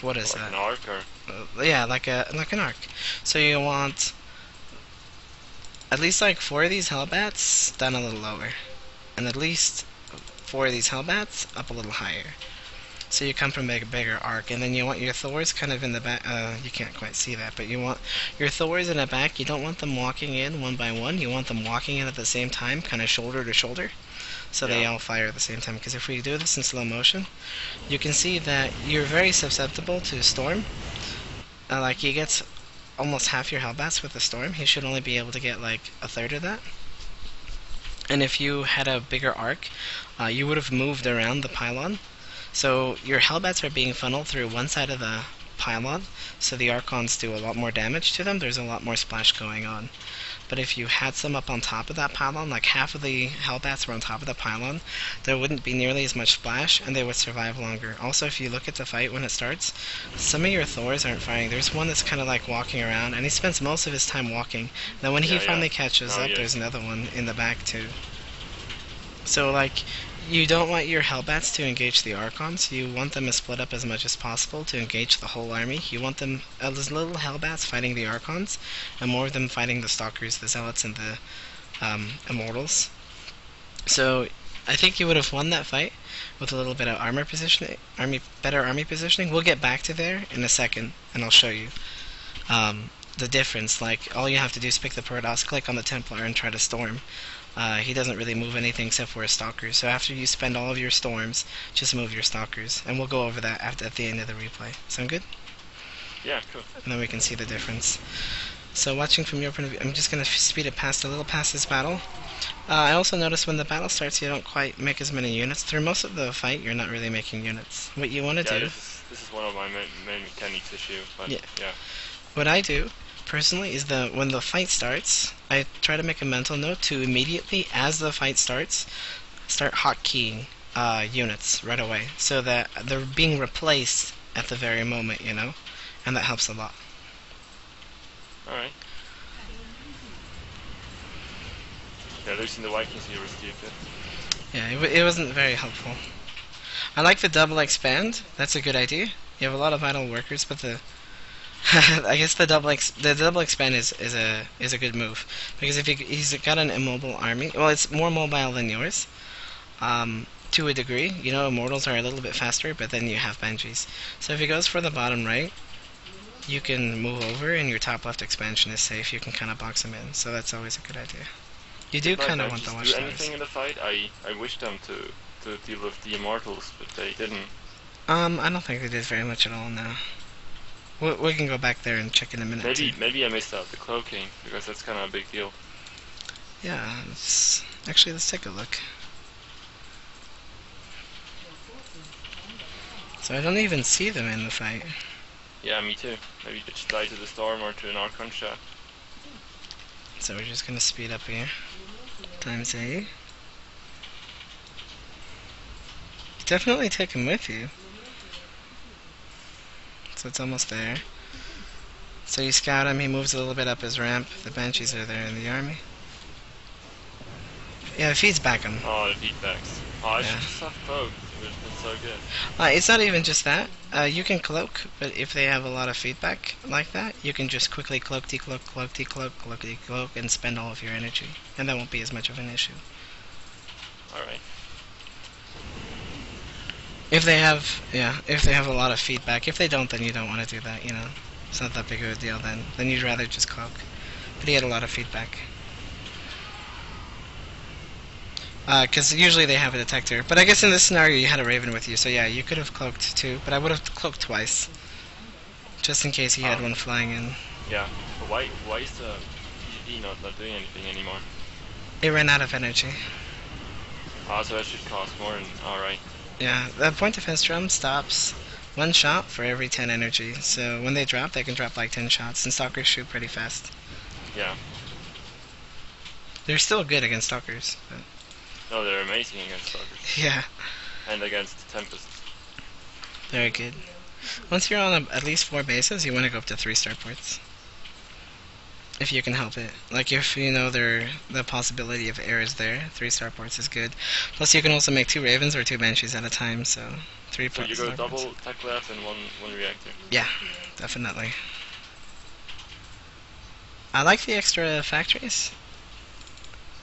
what is that? Like an arc, or? Yeah, like an arc. So you want at least like 4 of these Hellbats down a little lower, and at least 4 of these Hellbats up a little higher. So you come from a bigger arc, and then you want your Thors kind of in the back. You can't quite see that, but you want your Thors in the back. You don't want them walking in one by one. You want them walking in at the same time, kind of shoulder to shoulder, so they all fire at the same time. Because if we do this in slow motion, you can see that you're very susceptible to Storm. Like he gets almost half your Hellbats with the Storm. He should only be able to get like a third of that. And if you had a bigger arc, you would have moved around the pylon. So your Hellbats are being funneled through one side of the pylon, so the Archons do a lot more damage to them. There's a lot more splash going on. But if you had some up on top of that pylon, like half of the Hellbats were on top of the pylon, there wouldn't be nearly as much splash, and they would survive longer. Also, if you look at the fight when it starts, some of your Thors aren't firing. There's one that's kind of like walking around, and he spends most of his time walking. Then when he finally catches up, there's another one in the back too. So like, you don't want your Hellbats to engage the Archons. You want them to split up as much as possible to engage the whole army. You want them as little Hellbats fighting the Archons, and more of them fighting the Stalkers, the Zealots, and the Immortals. So I think you would have won that fight with a little bit of armor positioning, better army positioning. We'll get back to there in a second, and I'll show you the difference. Like, all you have to do is pick the Paradox, click on the Templar, and try to storm. He doesn't really move anything except for his Stalkers. So after you spend all of your storms, just move your Stalkers. And we'll go over that at the end of the replay. Sound good? Yeah, cool. And then we can see the difference. So watching from your point of view, I'm just going to speed it past a little past this battle. I also noticed when the battle starts, you don't quite make as many units. Through most of the fight, you're not really making units. What you want to Yeah, do... this is one of my main mechanics issue, but Yeah. yeah. What I do, personally, is when the fight starts, I try to make a mental note to immediately, as the fight starts, start hotkeying units right away, so that they're being replaced at the very moment, you know? And that helps a lot. Alright. Yeah, losing the Vikings here was stupid. Yeah, it wasn't very helpful. I like the double expand. That's a good idea. You have a lot of idle workers, but the I guess the double expand is a good move, because if he's got an immobile army, well, it's more mobile than yours, to a degree. You know, immortals are a little bit faster, but then you have banshees. So if he goes for the bottom right, you can move over, and your top left expansion is safe. You can kind of box him in, so that's always a good idea. You do kind of want the watchtowers. Do watchtowers. anything in the fight? I wished them to deal with the immortals, but they didn't. I don't think they did very much at all now. We can go back there and check in a minute. Maybe I missed out the cloaking, because that's kind of a big deal. Yeah, actually, let's take a look. So I don't even see them in the fight. Yeah, me too. Maybe they just die to the storm or to an Archon shot. So we're just gonna speed up here. Times A. Definitely take him with you. So it's almost there. So you scout him, he moves a little bit up his ramp. The banshees are there in the army. Yeah, it feeds back him. Oh, the feedbacks. Oh, I should just have cloaked. It would have been so good. It's not even just that. You can cloak, but if they have a lot of feedback like that, you can just quickly cloak, decloak, cloak, decloak, cloak, decloak, and spend all of your energy. And that won't be as much of an issue. Alright. If they have a lot of feedback. If they don't, then you don't want to do that, you know. It's not that big of a deal then. Then you'd rather just cloak. But he had a lot of feedback. Because usually they have a detector. But I guess in this scenario you had a Raven with you, so yeah, you could have cloaked too. But I would have cloaked twice. Just in case he had one flying in. Yeah, but why is the TvP not doing anything anymore? It ran out of energy. Ah, so that should cost more, alright. Yeah, the point defense drum stops one shot for every 10 energy. So when they drop, they can drop like 10 shots, and stalkers shoot pretty fast. Yeah. They're still good against stalkers, but... No, they're amazing against stalkers. Yeah. And against Tempest. Very good. Once you're on at least 4 bases, you want to go up to 3 starports. If you can help it. Like if you know the possibility of air is there, 3 starports is good. Plus you can also make 2 ravens or 2 banshees at a time, so 3 So you go double tech left and one reactor. Yeah, definitely. I like the extra factories.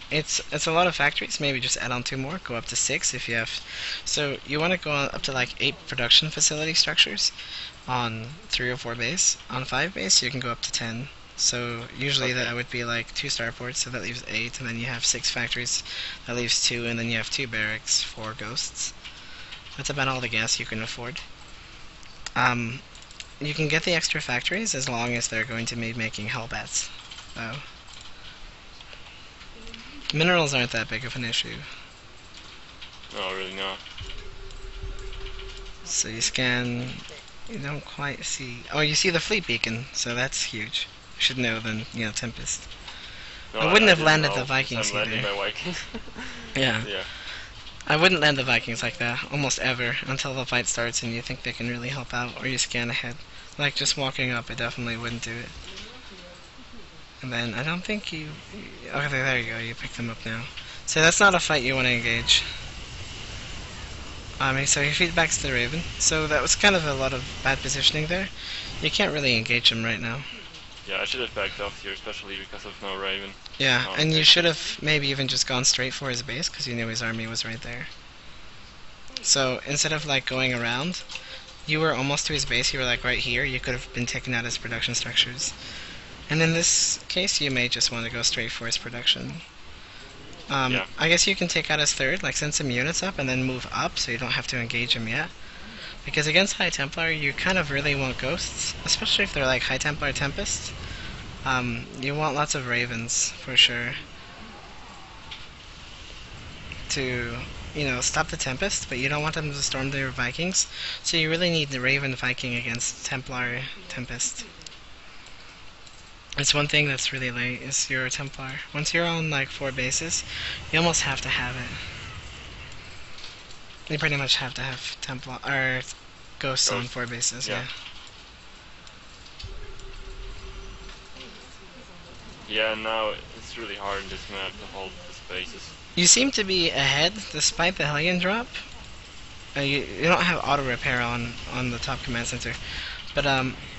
It's a lot of factories. Maybe just add on 2 more. Go up to 6 if you have. So you want to go up to like 8 production facility structures on 3 or 4 base. On 5 base you can go up to 10. So usually that would be like 2 starports, so that leaves 8, and then you have 6 factories, that leaves 2, and then you have 2 barracks, 4 ghosts. That's about all the gas you can afford. You can get the extra factories as long as they're going to be making hellbats, though. Minerals aren't that big of an issue. No, really not. So you scan, you don't quite see... Oh, you see the fleet beacon, so that's huge. You should know then, you know, Tempest. No, I wouldn't have didn't landed know, the Vikings I'm landing either. my Vikings. Yeah. Yeah. I wouldn't land the Vikings like that, almost ever, until the fight starts and you think they can really help out, or you scan ahead. Like, just walking up, I definitely wouldn't do it. And then, I don't think you... Okay, there you go, you picked them up now. So that's not a fight you want to engage. So he feedbacks to the Raven. So that was kind of a lot of bad positioning there. You can't really engage him right now. Yeah, I should have backed off here, especially because of no Raven. Yeah, and you should have maybe even just gone straight for his base, because you knew his army was right there. So instead of like going around, you were almost to his base, you were like right here, you could have been taking out his production structures. And in this case, you may just want to go straight for his production. Yeah. I guess you can take out his third, like send some units up and then move up so you don't have to engage him yet. Because against High Templar, you kind of really want ghosts, especially if they're like High Templar Tempest. You want lots of ravens for sure to, stop the Tempest, but you don't want them to storm their Vikings. So you really need the Raven Viking against Templar Tempest. It's one thing that's really late is your Templar. Once you're on like 4 bases, you almost have to have it. You pretty much have to have Templar or Ghosts on 4 bases. Yeah. Yeah, now it's really hard in this map to hold the spaces. You seem to be ahead despite the Hellion drop. You don't have auto repair on the top command center, but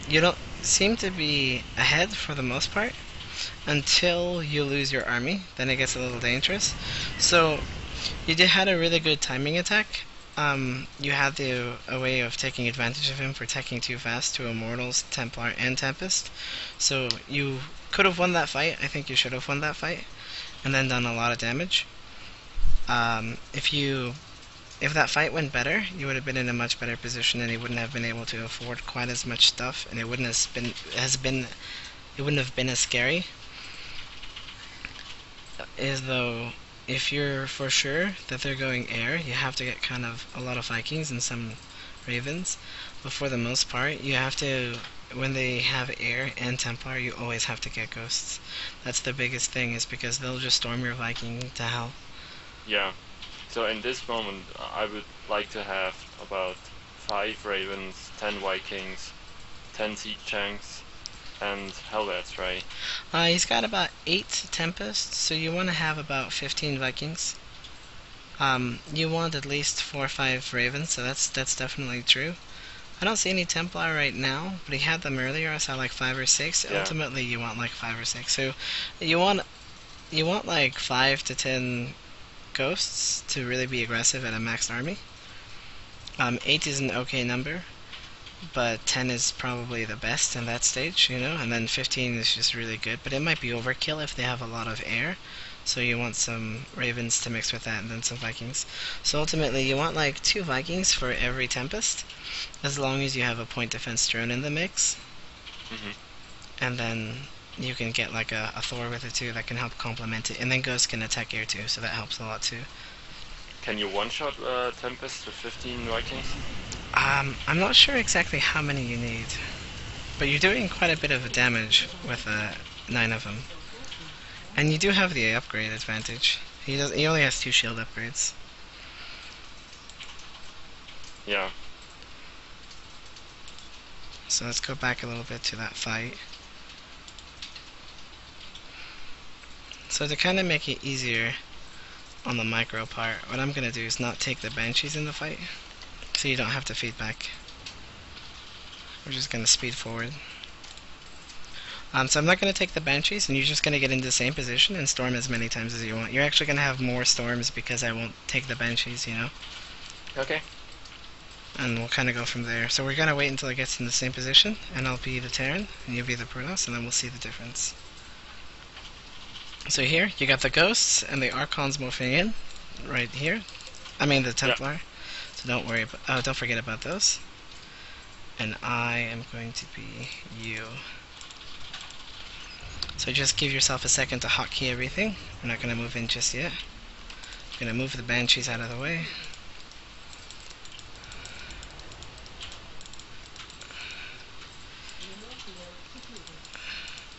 you don't seem to be ahead for the most part until you lose your army. Then it gets a little dangerous. So you had a really good timing attack. You had a way of taking advantage of him for teching too fast to Immortals, Templar, and Tempest. So you could have won that fight. I think you should have won that fight, and then done a lot of damage. If that fight went better, you would have been in a much better position, and you wouldn't have been able to afford quite as much stuff, and it wouldn't have been as scary. As though, if you're for sure that they're going air, you have to get kind of a lot of Vikings and some Ravens. But for the most part, you have to, when they have air and Templar, you always have to get Ghosts. That's the biggest thing, is because they'll just storm your Viking to hell. Yeah. So in this moment, I would like to have about 5 Ravens, 10 Vikings, 10 Siege Tanks, and Hellbats, right? He's got about 8 Tempests, so you want to have about 15 Vikings. You want at least 4 or 5 Ravens, so that's definitely true. I don't see any Templar right now, but he had them earlier. I saw like 5 or 6. Yeah. Ultimately, you want like 5 or 6. So you want like 5 to 10 Ghosts to really be aggressive at a maxed army. 8 is an okay number, but 10 is probably the best in that stage, and then 15 is just really good, but it might be overkill if they have a lot of air, so you want some Ravens to mix with that, and then some Vikings. So ultimately, you want like 2 Vikings for every Tempest, as long as you have a point defense drone in the mix. And then you can get like a Thor with it too that can help complement it, and then Ghost can attack air too, so that helps a lot too. Can you one-shot Tempest with 15 Vikings? I'm not sure exactly how many you need, but you're doing quite a bit of damage with 9 of them. And you do have the upgrade advantage. He only has 2 shield upgrades. Yeah. So let's go back a little bit to that fight. So to kind of make it easier on the micro part, what I'm going to do is not take the Banshees in the fight, so you don't have to feed back. We're just going to speed forward. So I'm not going to take the Banshees, and you're just going to get into the same position and storm as many times as you want. You're actually going to have more storms because I won't take the Banshees, Okay. And we'll kind of go from there. So we're going to wait until it gets in the same position, and I'll be the Terran, and you'll be the Protoss, and then we'll see the difference. So here, you got the Ghosts and the Archons moving in, right here. I mean the Templar. Yeah. So don't forget about those. And I am going to be you. So just give yourself a second to hotkey everything. We're not going to move in just yet. I'm going to move the Banshees out of the way.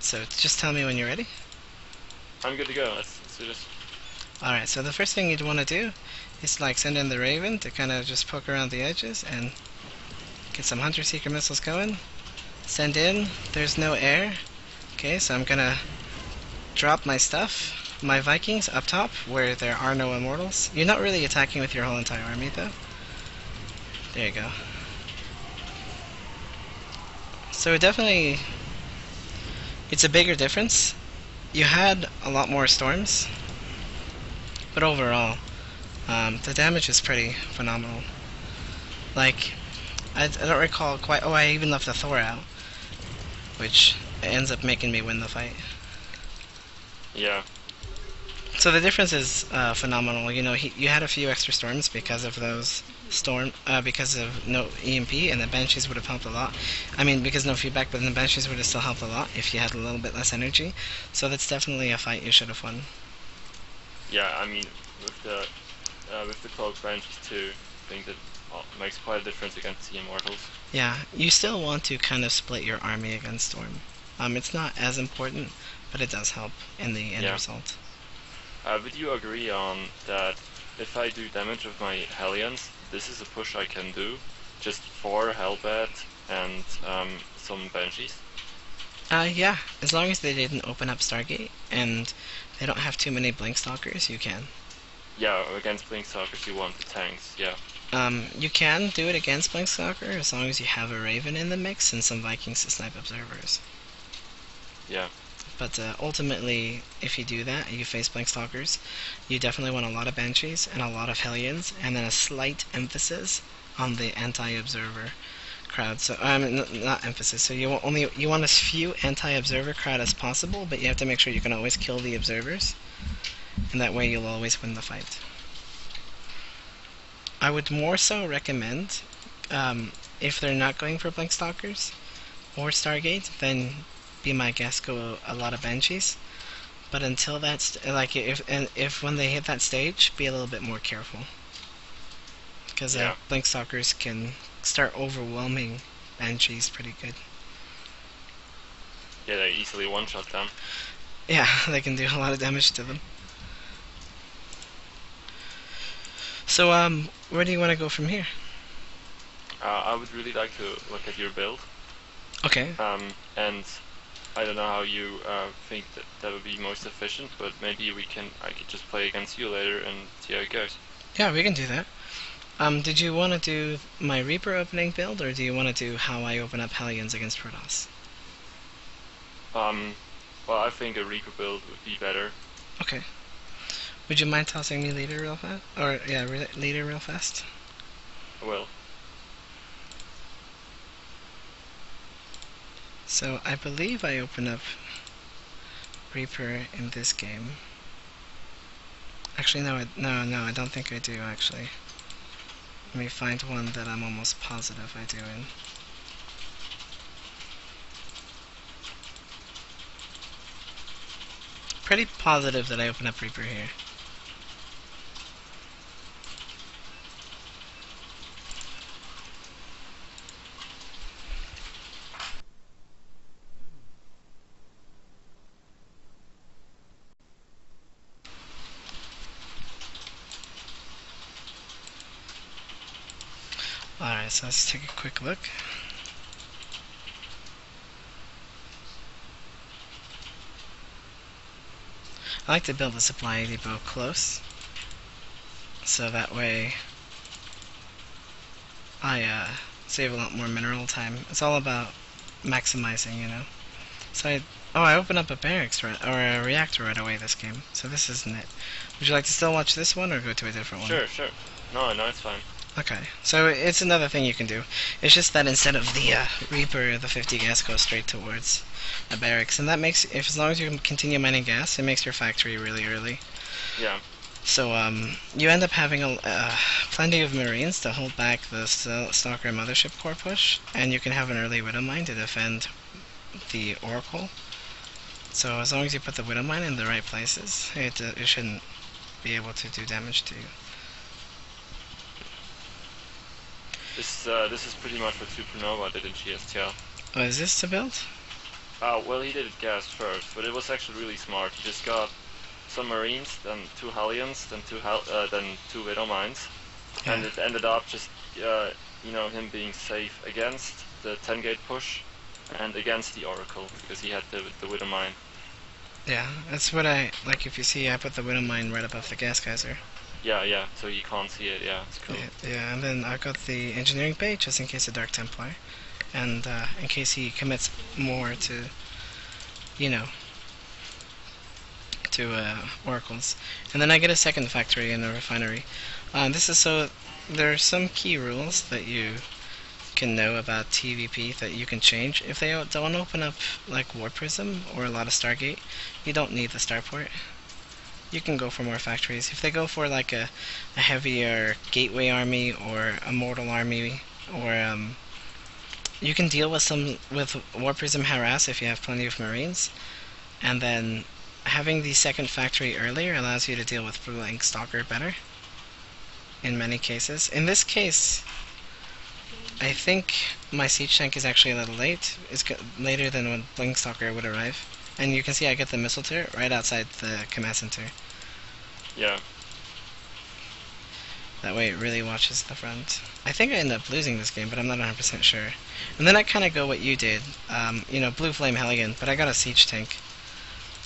So just tell me when you're ready. I'm good to go. Let's do this. Alright, so the first thing you'd want to do is like send in the Raven to kind of just poke around the edges and get some Hunter Seeker missiles going. Send in. There's no air. Okay, so I'm gonna drop my stuff, my Vikings, up top where there are no Immortals. You're not really attacking with your whole entire army though. There you go. So definitely, it's a bigger difference. You had a lot more storms, but overall, the damage is pretty phenomenal. Like, I don't recall quite. Oh, I even left the Thor out, which ends up making me win the fight. Yeah. So the difference is phenomenal. You had a few extra storms because of those Storm because of no EMP, and the Banshees would have helped a lot. I mean, because no feedback, but then the Banshees would have still helped a lot if you had a little bit less energy. So that's definitely a fight you should have won. Yeah, I mean, with the cloak Banshees too, I think that makes quite a difference against the Immortals. Yeah, you still want to kind of split your army against Storm. It's not as important, but it does help in the end result. Would you agree on that if I do damage with my Hellions, this is a push I can do? Just 4 Hellbat and some Banshees? Yeah, as long as they didn't open up Stargate and they don't have too many Blinkstalkers, you can. Yeah, against Blinkstalkers you want the tanks, yeah. You can do it against Blinkstalker as long as you have a Raven in the mix and some Vikings to snipe observers. Yeah. But ultimately, if you do that, you face Blinkstalkers, you definitely want a lot of Banshees and a lot of Hellions, and then a slight emphasis on the anti-observer crowd. So not emphasis. So you want as few anti-observer crowd as possible, but you have to make sure you can always kill the observers, and that way you'll always win the fight. I would more so recommend, if they're not going for Blinkstalkers or Stargate, then be my guess, go a lot of Banshees. But until that's if when they hit that stage, be a little bit more careful, because Blinkstalkers can start overwhelming Banshees pretty good. Yeah, they easily one-shot them. Yeah, they can do a lot of damage to them. So, where do you want to go from here? I would really like to look at your build. Okay. And I don't know how you think that would be most efficient, but maybe I could just play against you later and see how it goes. Yeah, we can do that. Did you want to do my Reaper opening build, or do you want to do how I open up Hellions against Protoss? Well, I think a Reaper build would be better. Okay. Would you mind tossing me leader real fast? Or, yeah, leader real fast? I will. So, I believe I open up Reaper in this game. Actually, no, I don't think I do, actually. Let me find one that I'm almost positive I do in. Pretty positive that I open up Reaper here. Alright, so let's take a quick look. I like to build a supply depot close, so that way I save a lot more mineral time. It's all about maximizing, you know. So I open up a barracks or a reactor right away this game, so this isn't it. Would you like to still watch this one or go to a different one? Sure. No, it's fine. Okay, so it's another thing you can do. It's just that instead of the Reaper, the 50 gas goes straight towards a barracks, and that makes, as long as you can continue mining gas, it makes your factory really early. Yeah. So you end up having plenty of Marines to hold back the Stalker Mothership Core push, and you can have an early Widow Mine to defend the Oracle. So as long as you put the Widow Mine in the right places, it shouldn't be able to do damage to you. This is pretty much what Supernova did in GSTL. Oh, is this the build? Well, he did it gas first, but it was actually really smart. He just got some Marines, then 2 Hellions, then 2 Widow Mines, and it ended up just him being safe against the 10 gate push and against the Oracle because he had the Widow Mine. Yeah, that's what I like. If you see, I put the Widow Mine right above the gas geyser. Yeah, so you can't see it, yeah, it's cool. Yeah, and then I got the Engineering Bay just in case of Dark Templar, and in case he commits more to, to Oracles. And then I get a second factory in a refinery. This is so, there are some key rules that you can know about TvP that you can change. If they don't open up like War Prism or a lot of Stargate, you don't need the starport. you can go for more factories. If they go for like a heavier gateway army or a mortal army, or you can deal with War Prism Harass if you have plenty of Marines, and then having the second factory earlier allows you to deal with Blue Link Stalker better in many cases. In this case, I think my siege tank is actually a little late. It's later than when Blink Stalker would arrive. And you can see I get the missile turret right outside the command center. Yeah. That way it really watches the front. I think I end up losing this game, but I'm not 100% sure. And then I kind of go what you did. You know, Blue Flame Hellion, but I got a siege tank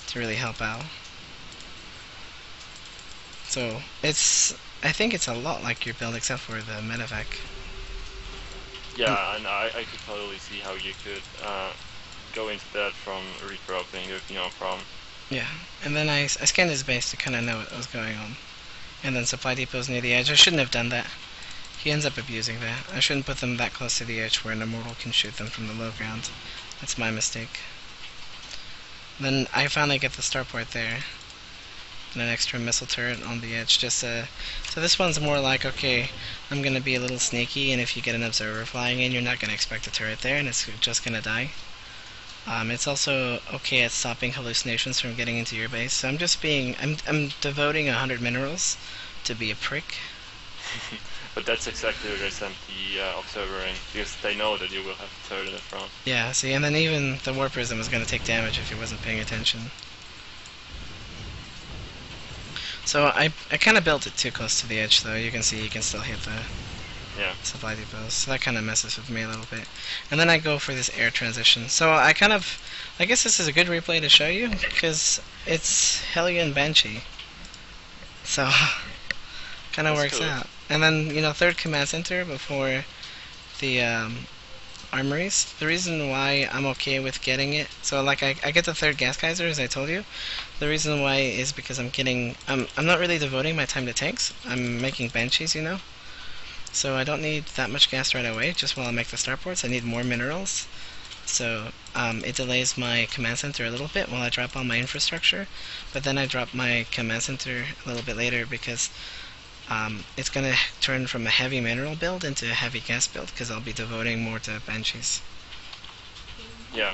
to really help out. So, I think it's a lot like your build except for the medevac. Yeah, and I could totally see how you could go into that from Reaper opening, there would be no problem. Yeah, and then I scanned his base to kind of know what was going on. And then supply depots near the edge. I shouldn't have done that. He ends up abusing that. I shouldn't put them that close to the edge where an immortal can shoot them from the low ground. That's my mistake. Then I finally get the starport there. And an extra missile turret on the edge. So this one's more like, okay, I'm going to be a little sneaky, and if you get an observer flying in, you're not going to expect a turret there, and it's just going to die. It's also okay at stopping hallucinations from getting into your base. So I'm devoting 100 minerals to be a prick. But that's exactly where they sent the observer in, because they know that you will have a turret in the front. Yeah, see, and then even the War Prism was going to take damage if he wasn't paying attention. So I kind of built it too close to the edge, though. You can see you can still hit the supply depots. So that kind of messes with me a little bit. And then I go for this air transition. So I guess this is a good replay to show you, because it's Hellion Banshee. So, kind of works out. And then, you know, third command center before the armories. The reason why I'm okay with getting it, so like I get the third gas geyser, as I told you. The reason why is because I'm not really devoting my time to tanks. I'm making banshees, you know. So I don't need that much gas right away, just while I make the starports. I need more minerals. So it delays my command center a little bit while I drop all my infrastructure. But then I drop my command center a little bit later because it's going to turn from a heavy mineral build into a heavy gas build because I'll be devoting more to banshees. Yeah.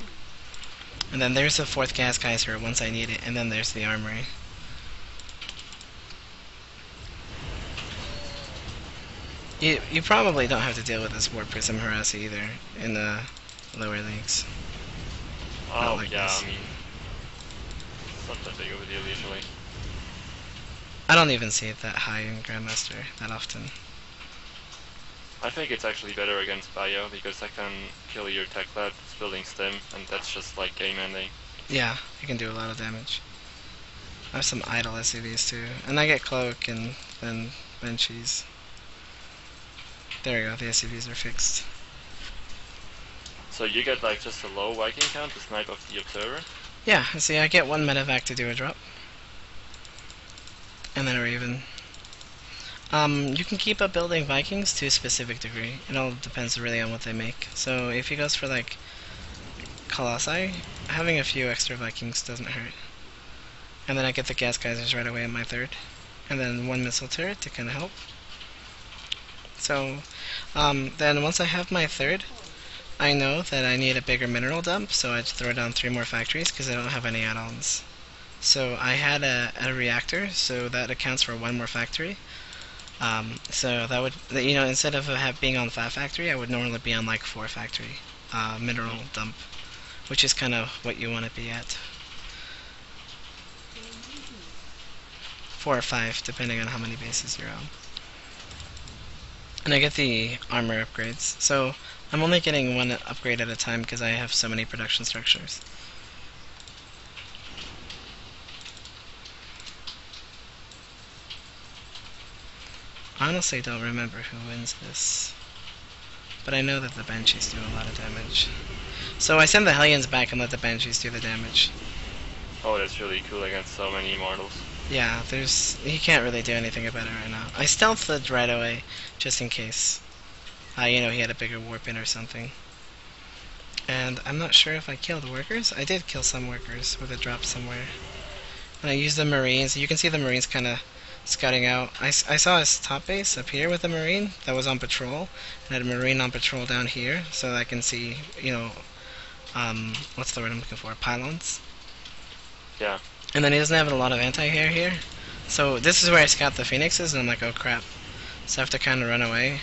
And then there's the fourth gas geyser once I need it, and then there's the armory. You probably don't have to deal with this War Prism harass either in the lower leagues. Oh, like yeah, this. I mean, it's not that big of a deal usually. I don't even see it that high in Grandmaster that often. I think it's actually better against Bio, because I can kill your tech lad building stem, and that's just like game ending. Yeah, it can do a lot of damage. I have some idle SCVs too, and I get cloak and then banshees. There we go, the SCVs are fixed. So you get like just a low Viking count to snipe off the observer? Yeah, see, I get one medevac to do a drop. And then a Raven. You can keep up building Vikings to a specific degree. It all depends really on what they make. So if he goes for like Colossi, having a few extra Vikings doesn't hurt. And then I get the gas geysers right away at my third. And then one missile turret to kind of help. So then once I have my third, I know that I need a bigger mineral dump, so I throw down 3 more factories because I don't have any add-ons. So I had a reactor, so that accounts for 1 more factory. So that would, you know, instead of being on 5 factory, I would normally be on like 4 factory mineral dump, which is kind of what you want to be at. 4 or 5, depending on how many bases you're on. And I get the armor upgrades. So I'm only getting 1 upgrade at a time because I have so many production structures. I honestly don't remember who wins this, but I know that the Banshees do a lot of damage. So I send the Hellions back and let the Banshees do the damage. Oh, that's really cool against so many immortals. Yeah, he can't really do anything about it right now. I stealthed right away, just in case. You know, he had a bigger warp in or something. And I'm not sure if I killed workers. I did kill some workers with a drop somewhere. And I use the Marines. You can see the Marines kind of scouting out. I saw his top base up here with a Marine that was on patrol, and I had a Marine on patrol down here, so that I can see, what's the word I'm looking for? Pylons. Yeah. And then he doesn't have a lot of anti-air here. So this is where I scout the Phoenixes, and I'm like, oh crap. So I have to kind of run away.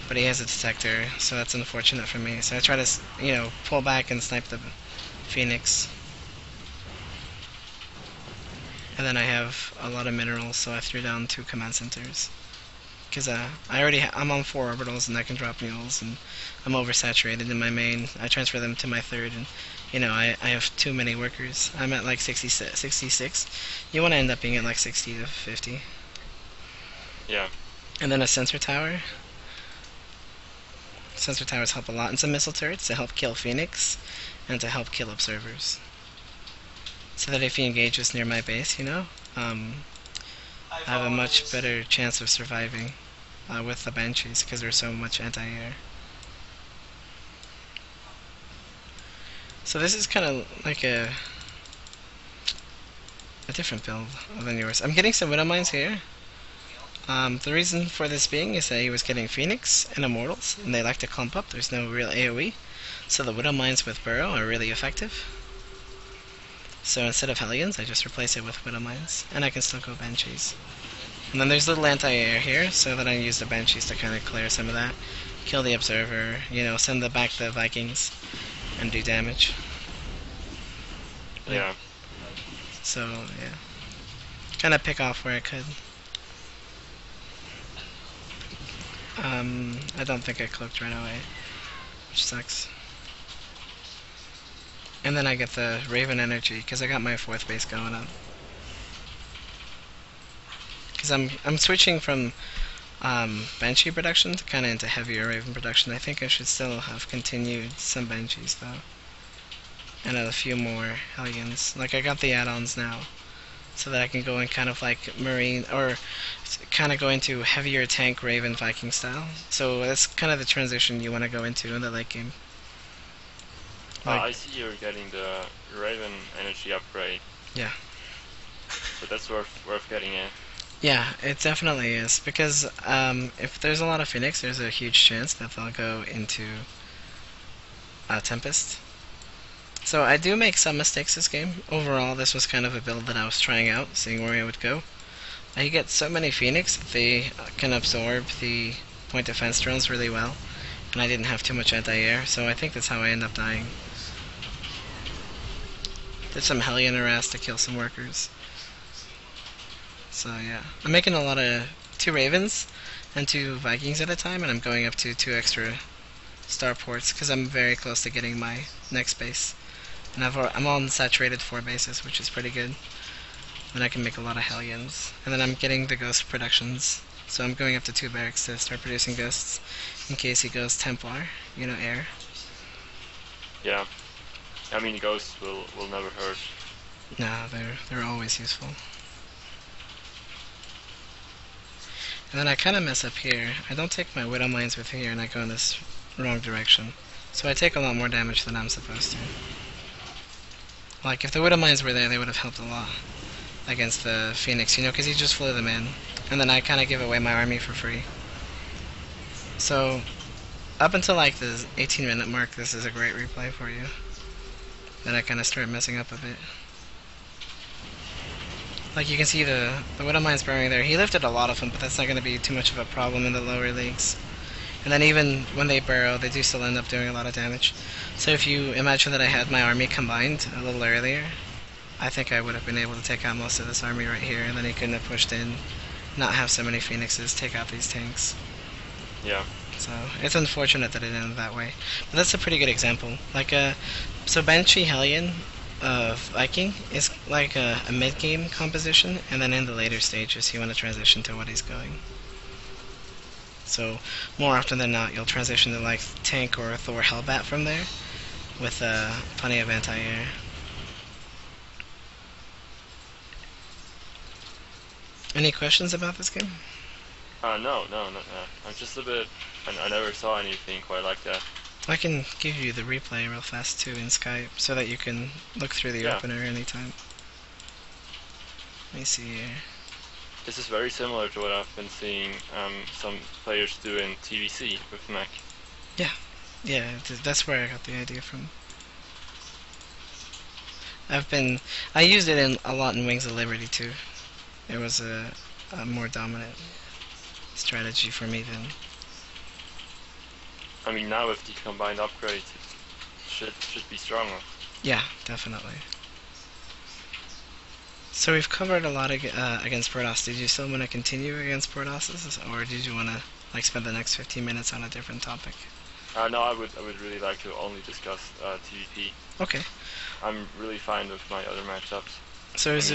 But he has a detector, so that's unfortunate for me. So I try to, pull back and snipe the Phoenix. And then I have a lot of minerals, so I threw down 2 command centers. Because I'm on 4 orbitals, and I can drop mules, and I'm oversaturated in my main. I transfer them to my third, and I have too many workers. I'm at like 66. You want to end up being at like 60 to 50. Yeah. And then a sensor tower. Sensor towers help a lot, and some missile turrets to help kill Phoenix, and to help kill observers. So that if he engages near my base, I have a much better chance of surviving with the Banshees, because there's so much anti-air. So this is kind of like a different build than yours. I'm getting some Widow Mines here. The reason for this being is that he was getting Phoenix and Immortals, and they like to clump up. There's no real AoE, so the Widow Mines with Burrow are really effective. So instead of Hellions, I just replace it with Widow Mines, and I can still go Banshees. And then there's little anti-air here, so that I use the Banshees to kind of clear some of that. Kill the Observer, send back the Vikings, and do damage. Yeah. So, yeah. Kind of pick off where I could. I don't think I cloaked right away, which sucks. And then I get the Raven energy, because I got my 4th base going up. Because I'm switching from Banshee production to kind of into heavier Raven production. I think I should still have continued some Banshees though. And a few more Hellions. Like I got the add-ons now, so that I can go in kind of like Marine, or kind of go into heavier tank Raven Viking style. So that's kind of the transition you want to go into in the late game. I see you're getting the Raven energy upgrade. Yeah. So that's worth getting it. Yeah, it definitely is, because if there's a lot of Phoenix, there's a huge chance that they'll go into Tempest. So I do make some mistakes this game. Overall, this was kind of a build that I was trying out, seeing where I would go. You get so many Phoenix that they can absorb the point defense drones really well, and I didn't have too much anti-air, so I think that's how I end up dying. Did some Hellion harass to kill some workers. So yeah, I'm making a lot of 2 Ravens and 2 Vikings at a time, and I'm going up to 2 extra starports because I'm very close to getting my next base. And I'm on saturated 4 bases, which is pretty good. Then I can make a lot of Hellions. And then I'm getting the Ghost productions, so I'm going up to 2 barracks to start producing Ghosts in case he goes Templar, air. Yeah. I mean, Ghosts will never hurt. Nah, they're always useful. And then I kind of mess up here. I don't take my Widow Mines with here, and I go in this wrong direction. So I take a lot more damage than I'm supposed to. Like, if the Widow Mines were there, they would have helped a lot against the Phoenix, because he just flew them in. And then I kind of give away my army for free. So, up until like the 18-minute mark, this is a great replay for you. Then I kind of start messing up a bit. Like you can see the Widow Mine's burrowing there. He lifted a lot of them, but that's not going to be too much of a problem in the lower leagues. And then even when they burrow, they do still end up doing a lot of damage. So if you imagine that I had my army combined a little earlier, I think I would have been able to take out most of this army right here, and then he couldn't have pushed in, not have so many Phoenixes take out these tanks. Yeah. So it's unfortunate that it ended that way. But that's a pretty good example. Like so Banshee Hellion Viking is like a mid-game composition, and then in the later stages you want to transition to what he's going. So more often than not, you'll transition to like Tank or Thor Hellbat from there, with plenty of anti-air. Any questions about this game? No. I'm just a bit. I never saw anything quite like that. I can give you the replay real fast too in Skype, so that you can look through the opener anytime. Let me see here. This is very similar to what I've been seeing some players do in TvC with Mac. Yeah, that's where I got the idea from. I used it a lot in Wings of Liberty too. It was a more dominant strategy for me then. I mean, now with the combined upgrades, it should be stronger. Yeah, definitely. So we've covered a lot against Protoss. Did you still want to continue against Protosses, or did you want to spend the next 15 minutes on a different topic? No, I would really like to only discuss TvP. Okay. I'm really fine with my other matchups. So is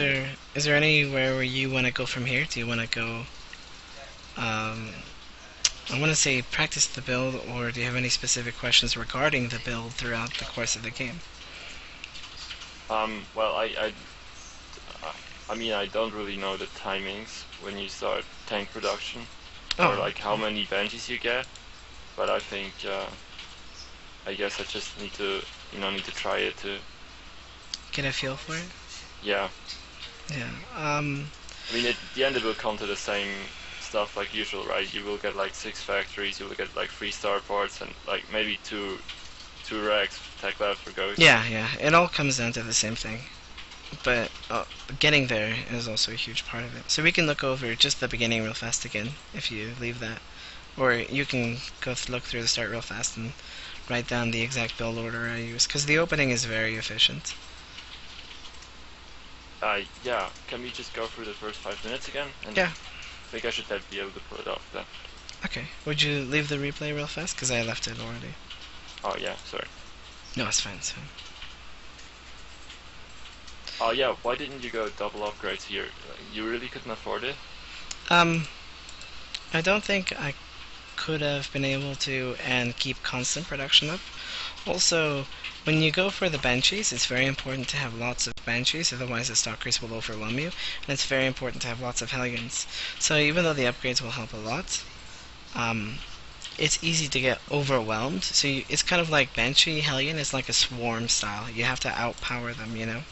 there anywhere where you want to go from here? Do you want to go? I want to say practice the build, or do you have any specific questions regarding the build throughout the course of the game? Well, I mean, I don't really know the timings when you start tank production, or like how many Banshees you get, but I think, I guess I just need to try it to get a feel for it. Yeah. Yeah. I mean, at the end it will come to the same stuff like usual, right? You will get like 6 factories, you will get like 3 starports, and like maybe two racks tech labs for ghosts. Yeah, it all comes down to the same thing. But getting there is also a huge part of it. So we can look over just the beginning real fast again, if you leave that. Or you can look through the start real fast and write down the exact build order I use, because the opening is very efficient. Yeah, can we just go through the first 5 minutes again? And yeah. I think I should be able to pull it off then. Okay, would you leave the replay real fast? Because I left it already. Oh yeah, sorry. No, it's fine, it's fine. Oh yeah, why didn't you go double upgrades here? You really couldn't afford it? I don't think I could have been able to and keep constant production up. Also, when you go for the Banshees, it's very important to have lots of Banshees, otherwise the Stalkers will overwhelm you, and it's very important to have lots of Hellions. So even though the upgrades will help a lot, it's easy to get overwhelmed. So it's kind of like Banshee Hellion is like a swarm style. You have to outpower them, you know?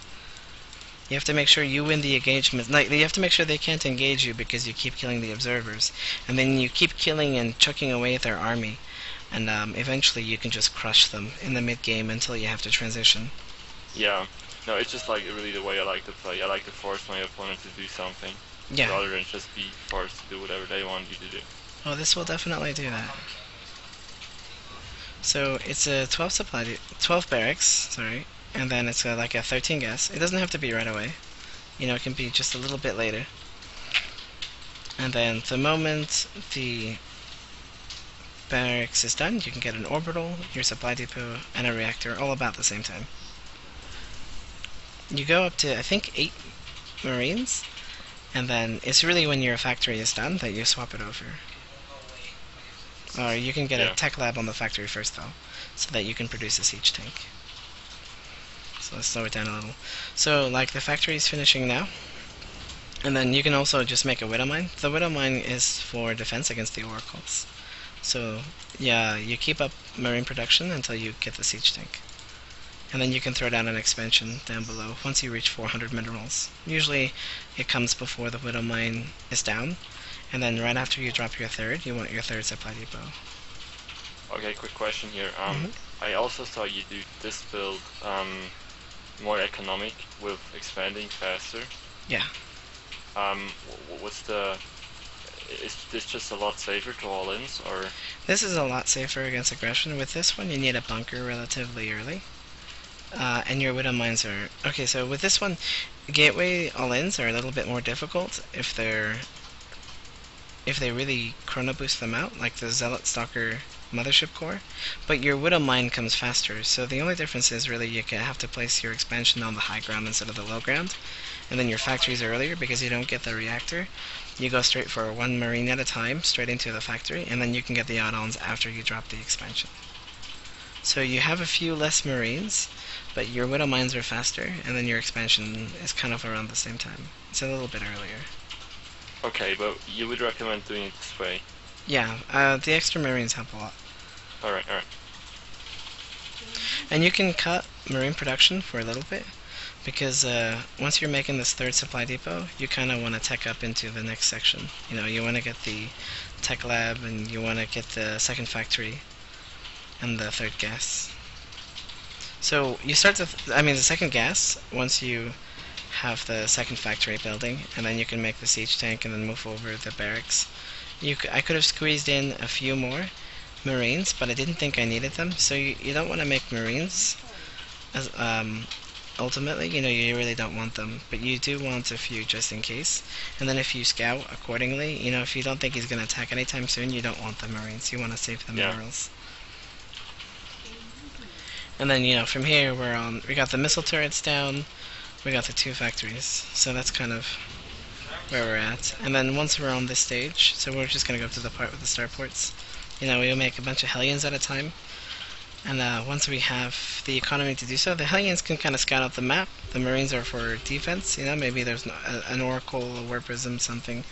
You have to make sure you win the engagement. Like, you have to make sure they can't engage you because you keep killing the observers. And then you keep killing and chucking away at their army. And eventually you can just crush them in the mid-game until you have to transition. Yeah. No, it's just like really the way I like to play. I like to force my opponent to do something. Yeah. Rather than just be forced to do whatever they want you to do. Oh, this will definitely do that. So it's a 12 barracks, sorry. And then it's like a 13 gas. It doesn't have to be right away. You know, it can be just a little bit later. And then the moment the barracks is done, you can get an orbital, your supply depot, and a reactor all about the same time. You go up to, I think, 8 Marines, and then it's really when your factory is done that you swap it over. Or you can get a tech lab on the factory first, though, so that you can produce a siege tank. So let's slow it down a little. So, like, the factory is finishing now. And then you can also just make a Widow Mine. The Widow Mine is for defense against the oracles. So, yeah, you keep up marine production until you get the siege tank. And then you can throw down an expansion down below once you reach 400 minerals. Usually it comes before the Widow Mine is down. And then right after you drop your third, you want your third supply depot. Okay, quick question here. I also saw you do this build more economic with expanding faster. Yeah. Is this just a lot safer to all-ins, or? This is a lot safer against aggression. With this one, you need a bunker relatively early. And your Widow Mines are... Okay, so with this one, gateway all-ins are a little bit more difficult if they really chrono boost them out, like the Zealot Stalker Mothership Core, but your Widow Mine comes faster, so the only difference is really you have to place your expansion on the high ground instead of the low ground, and then your factories earlier because you don't get the reactor. You go straight for 1 Marine at a time, straight into the factory, and then you can get the add-ons after you drop the expansion. So you have a few less Marines, but your Widow Mines are faster, and then your expansion is kind of around the same time. It's a little bit earlier. Okay, but you would recommend doing it this way? Yeah, the extra Marines help a lot. Alright. And you can cut Marine production for a little bit. because once you're making this third supply depot, you kind of want to tech up into the next section. You want to get the tech lab, and you want to get the second factory and the third gas. So you start the second gas once you have the second factory building, and then you can make the siege tank and then move over the barracks. I could have squeezed in a few more marines, but I didn't think I needed them. So you don't want to make marines as ultimately, you really don't want them, but you do want a few just in case. And then if you scout accordingly, if you don't think he's going to attack anytime soon, you don't want the marines. You want to save the minerals. And then, from here, we got the missile turrets down, we got the 2 factories, so that's kind of where we're at. And then once we're on this stage, so we're just going to go to the part with the starports. We'll make a bunch of Hellions at a time, and once we have the economy to do so, the Hellions can kind of scout out the map. The Marines are for defense, maybe there's an Oracle, a War Prism, something.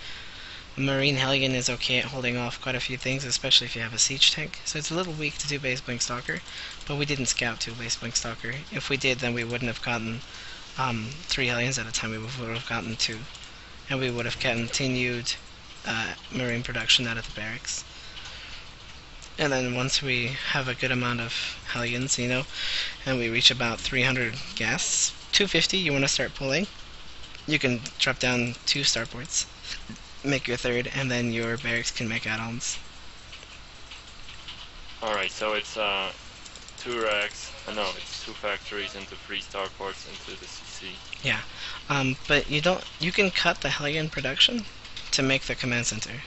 A Marine Hellion is okay at holding off quite a few things, especially if you have a siege tank. So it's a little weak to do Base Blink Stalker, but we didn't scout to Base Blink Stalker. If we did, then we wouldn't have gotten 3 Hellions at a time, we would have gotten 2. And we would have continued Marine production out of the barracks. And then once we have a good amount of Hellions, and we reach about 300 gas, 250 you want to start pulling. You can drop down 2 starports, make your third, and then your barracks can make add-ons. Alright, so it's 2 racks, it's 2 factories into 3 starports into the CC. Yeah, but you can cut the Hellion production to make the command center.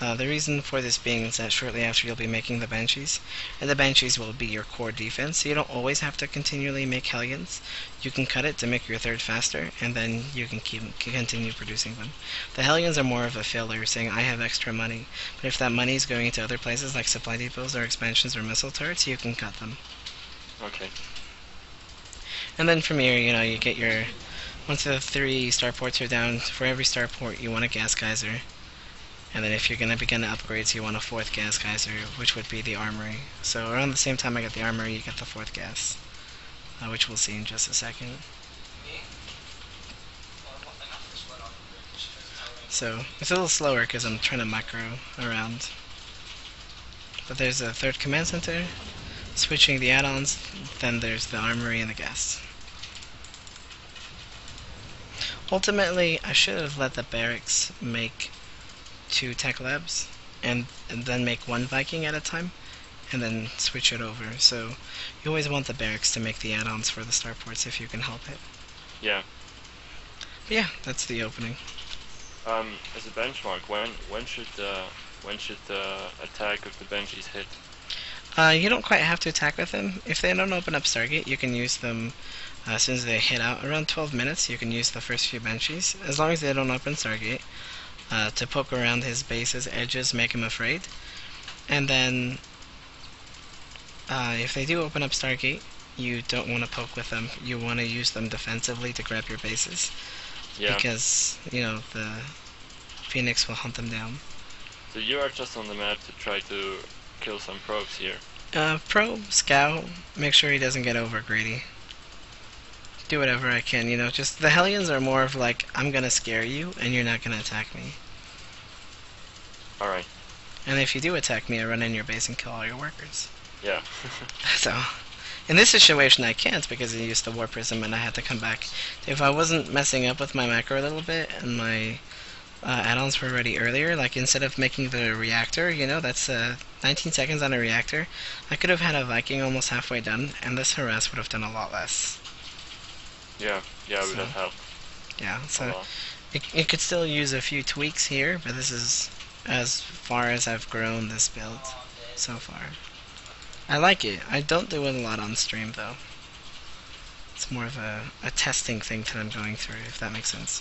The reason for this being is that shortly after you'll be making the Banshees, and the Banshees will be your core defense, so you don't always have to continually make Hellions. You can cut it to make your third faster, and then you can continue producing them. The Hellions are more of a filler, saying I have extra money, but if that money is going into other places like supply depots or expansions or missile turrets, you can cut them. Okay. And then from here, you get your, once the 3 starports are down, for every starport you want a gas geyser. And then if you're going to begin the upgrades, you want a 4th gas geyser, which would be the armory. So around the same time I get the armory, you get the 4th gas, which we'll see in just a second. So it's a little slower because I'm trying to micro around. But there's a 3rd command center, switching the add-ons, then there's the armory and the gas. Ultimately, I should have let the barracks make 2 tech labs, and then make 1 Viking at a time, and then switch it over. So you always want the barracks to make the add-ons for the starports if you can help it. Yeah. But yeah, that's the opening. As a benchmark, when should the attack of the Banshees hit? You don't quite have to attack with them. If they don't open up Stargate, you can use them as soon as they hit out. Around 12 minutes, you can use the first few Banshees, as long as they don't open Stargate. To poke around his base's edges, make him afraid. And then, if they do open up Stargate, you don't want to poke with them. You want to use them defensively to grab your bases. Yeah. Because, the Phoenix will hunt them down. So you are just on the map to try to kill some probes here. Probe, scout, make sure he doesn't get over greedy. Do whatever I can, just the Hellions are more of like, I'm gonna scare you and you're not gonna attack me. Alright. And if you do attack me, I run in your base and kill all your workers. Yeah. So, in this situation I can't because I used the War Prism and I had to come back. If I wasn't messing up with my macro a little bit and my add-ons were ready earlier, like instead of making the reactor, that's 19 seconds on a reactor, I could have had a Viking almost halfway done, and this harass would have done a lot less. Yeah, it would have helped. Yeah, so it could still use a few tweaks here, but this is as far as I've grown this build so far. I like it. I don't do it a lot on stream, though. It's more of a testing thing that I'm going through, if that makes sense.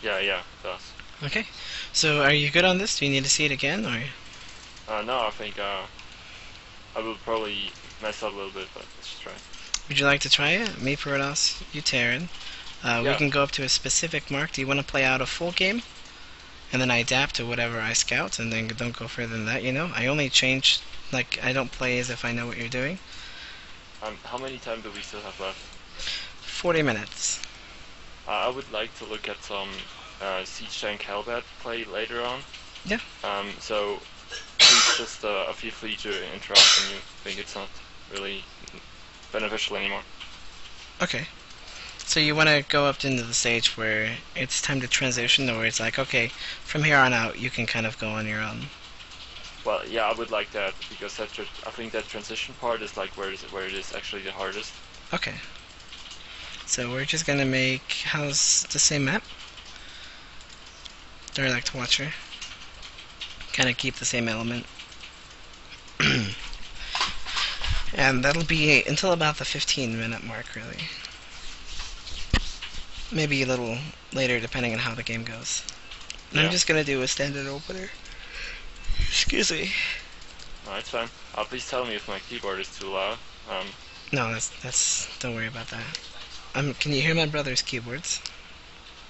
Yeah, it does. Okay, so are you good on this? Do you need to see it again, or? No, I think I will probably mess up a little bit, but let's just try. Would you like to try it? Me, Parados, you, Terran. We can go up to a specific mark. Do you want to play out a full game? And then I adapt to whatever I scout, and then don't go further than that, I only change, I don't play as if I know what you're doing. How many time do we still have left? 40 minutes. I would like to look at some Siege Tank Hellbat play later on. Yeah. So please just feel free to interrupt when you think it's not really beneficial anymore. Okay. So you want to go up into the stage where it's time to transition, or it's like, okay, from here on out, you can kind of go on your own. Well, yeah, I would like that because I think that transition part is like where it is actually the hardest. Okay. So we're just gonna make how's the same map? Direct Watcher. Kind of keep the same element. And that'll be until about the 15-minute mark, really. Maybe a little later, depending on how the game goes. And Yeah. I'm just gonna do a standard opener. Excuse me. No, it's fine. Please tell me if my keyboard is too loud. No, that's. Don't worry about that. Can you hear my brother's keyboards?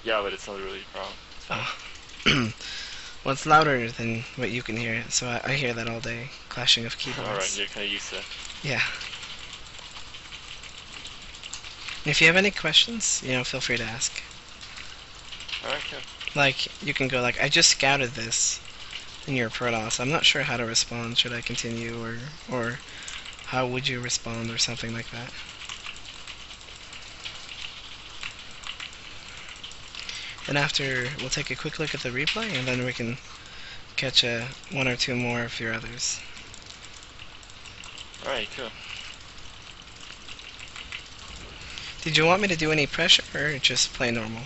Yeah, but it's not really a problem. Oh. Well, it's louder than what you can hear, so I hear that all day. Clashing of keyboards. Alright, you're kind of used to it. Yeah. If you have any questions, feel free to ask. Alright, cool. Like, you can go like, I just scouted this in your Protoss. I'm not sure how to respond. Should I continue, or how would you respond, or something like that. And after, we'll take a quick look at the replay, and then we can catch one or two more of your others. Alright, cool. Did you want me to do any pressure, or just play normal?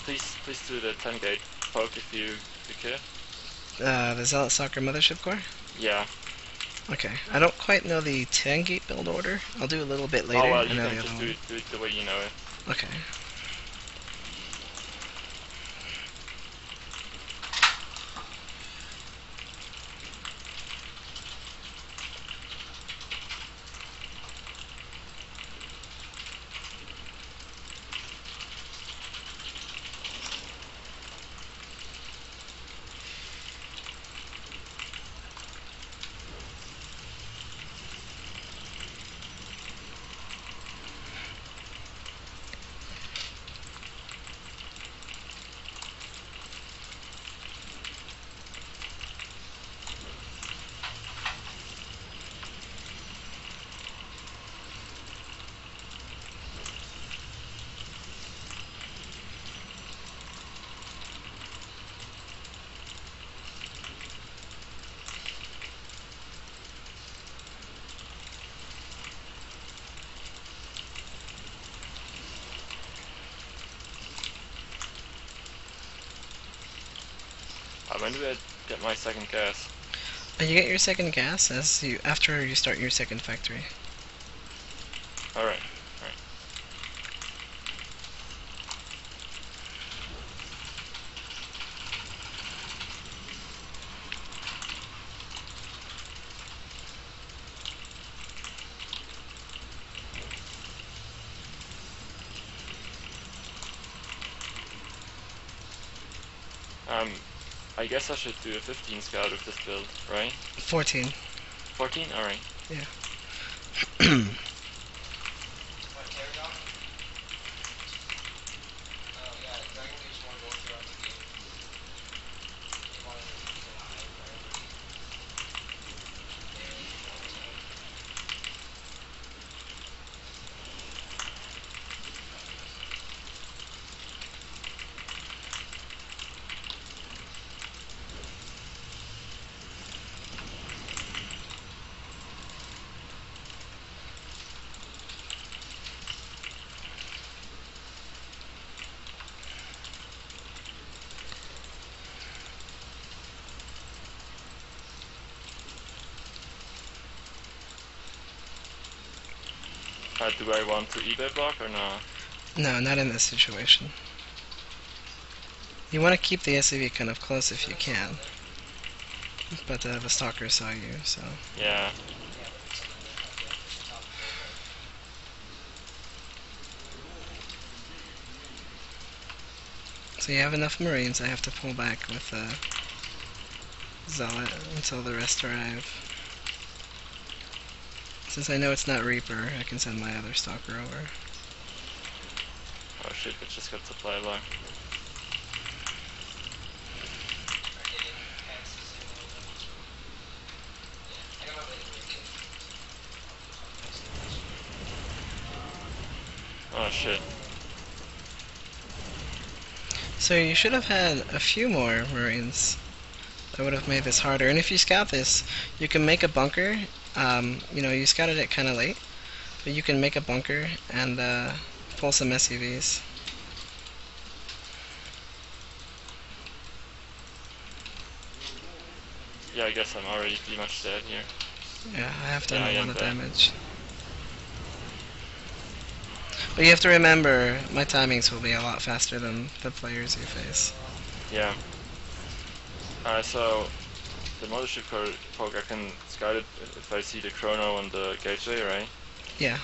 Please do the 10 gate poke if you could. The Zealot Soccer Mothership Core? Yeah. Okay. I don't quite know the 10 gate build order. I'll do a little bit later. Oh, well, I you know can the just other do it the way you know it. Okay. When do I get my second gas? And you get your second gas after you start your second factory. Alright. I guess I should do a 15 scout with this build, right? 14. 14? Alright. Yeah. Do I want to eBay block or no? No, not in this situation. You want to keep the SCV kind of close if you can. But the stalker saw you, so... Yeah. So you have enough Marines. I have to pull back with Zealot until the rest arrive. Since I know it's not Reaper, I can send my other stalker over. Oh shit, we just got supply block. Oh shit. So you should have had a few more Marines. That would have made this harder. And if you scout this, you can make a bunker. You know, you scouted it kind of late, but you can make a bunker and pull some SUVs. Yeah, I guess I'm already pretty much dead here. Yeah, I have done Yeah, I a lot am of dead. damage. But you have to remember, my timings will be a lot faster than the players you face. Yeah. So the mothership poke, I can scout it if I see the chrono on the gateway, right? Yeah.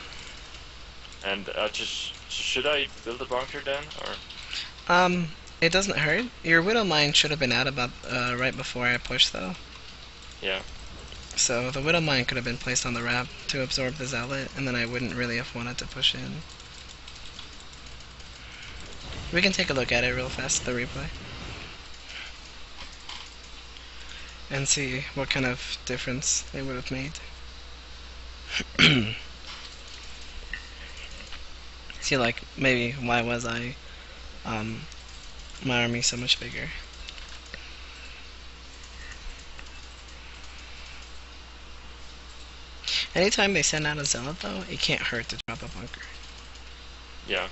And should I build a bunker then, or? It doesn't hurt. Your Widow Mine should have been out about right before I pushed, though. Yeah. So the Widow Mine could have been placed on the ramp to absorb the Zealot, and then I wouldn't really have wanted to push in. We can take a look at it real fast, the replay, and see what kind of difference they would have made. See, like, maybe why was my army so much bigger? Anytime they send out a Zealot, though, it can't hurt to drop a bunker. Yeah.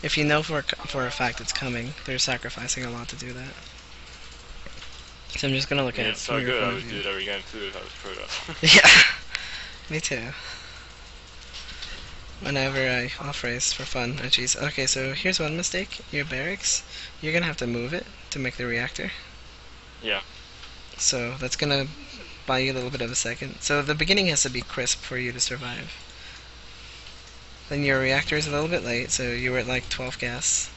If you know for a fact it's coming, they're sacrificing a lot to do that. So I'm just gonna look at it It's from so your good. I point of would do view. it every game too if I was Protoss. Yeah, me too. Whenever I off race for fun. Oh jeez. Okay, so here's one mistake. Your barracks, you're gonna have to move it to make the reactor. Yeah. So that's gonna buy you a little bit of a second. So the beginning has to be crisp for you to survive. Then your reactor is a little bit late, so you were at like 12 gas.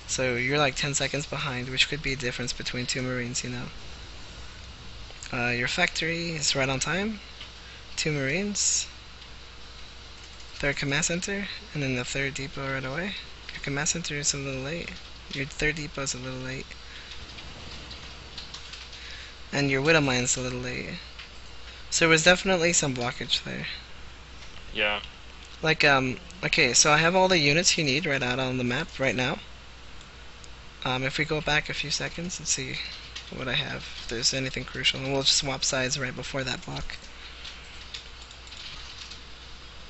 So you're like 10 seconds behind, which could be a difference between two Marines, you know. Your factory is right on time. 2 Marines. Third command center, and then the third depot right away. Your command center is a little late. Your third depot is a little late. And your Widow Mine's a little late. So there was definitely some blockage there. Yeah. Like, okay, so I have all the units you need right out on the map right now. If we go back a few seconds and see what I have, if there's anything crucial, and we'll just swap sides right before that block.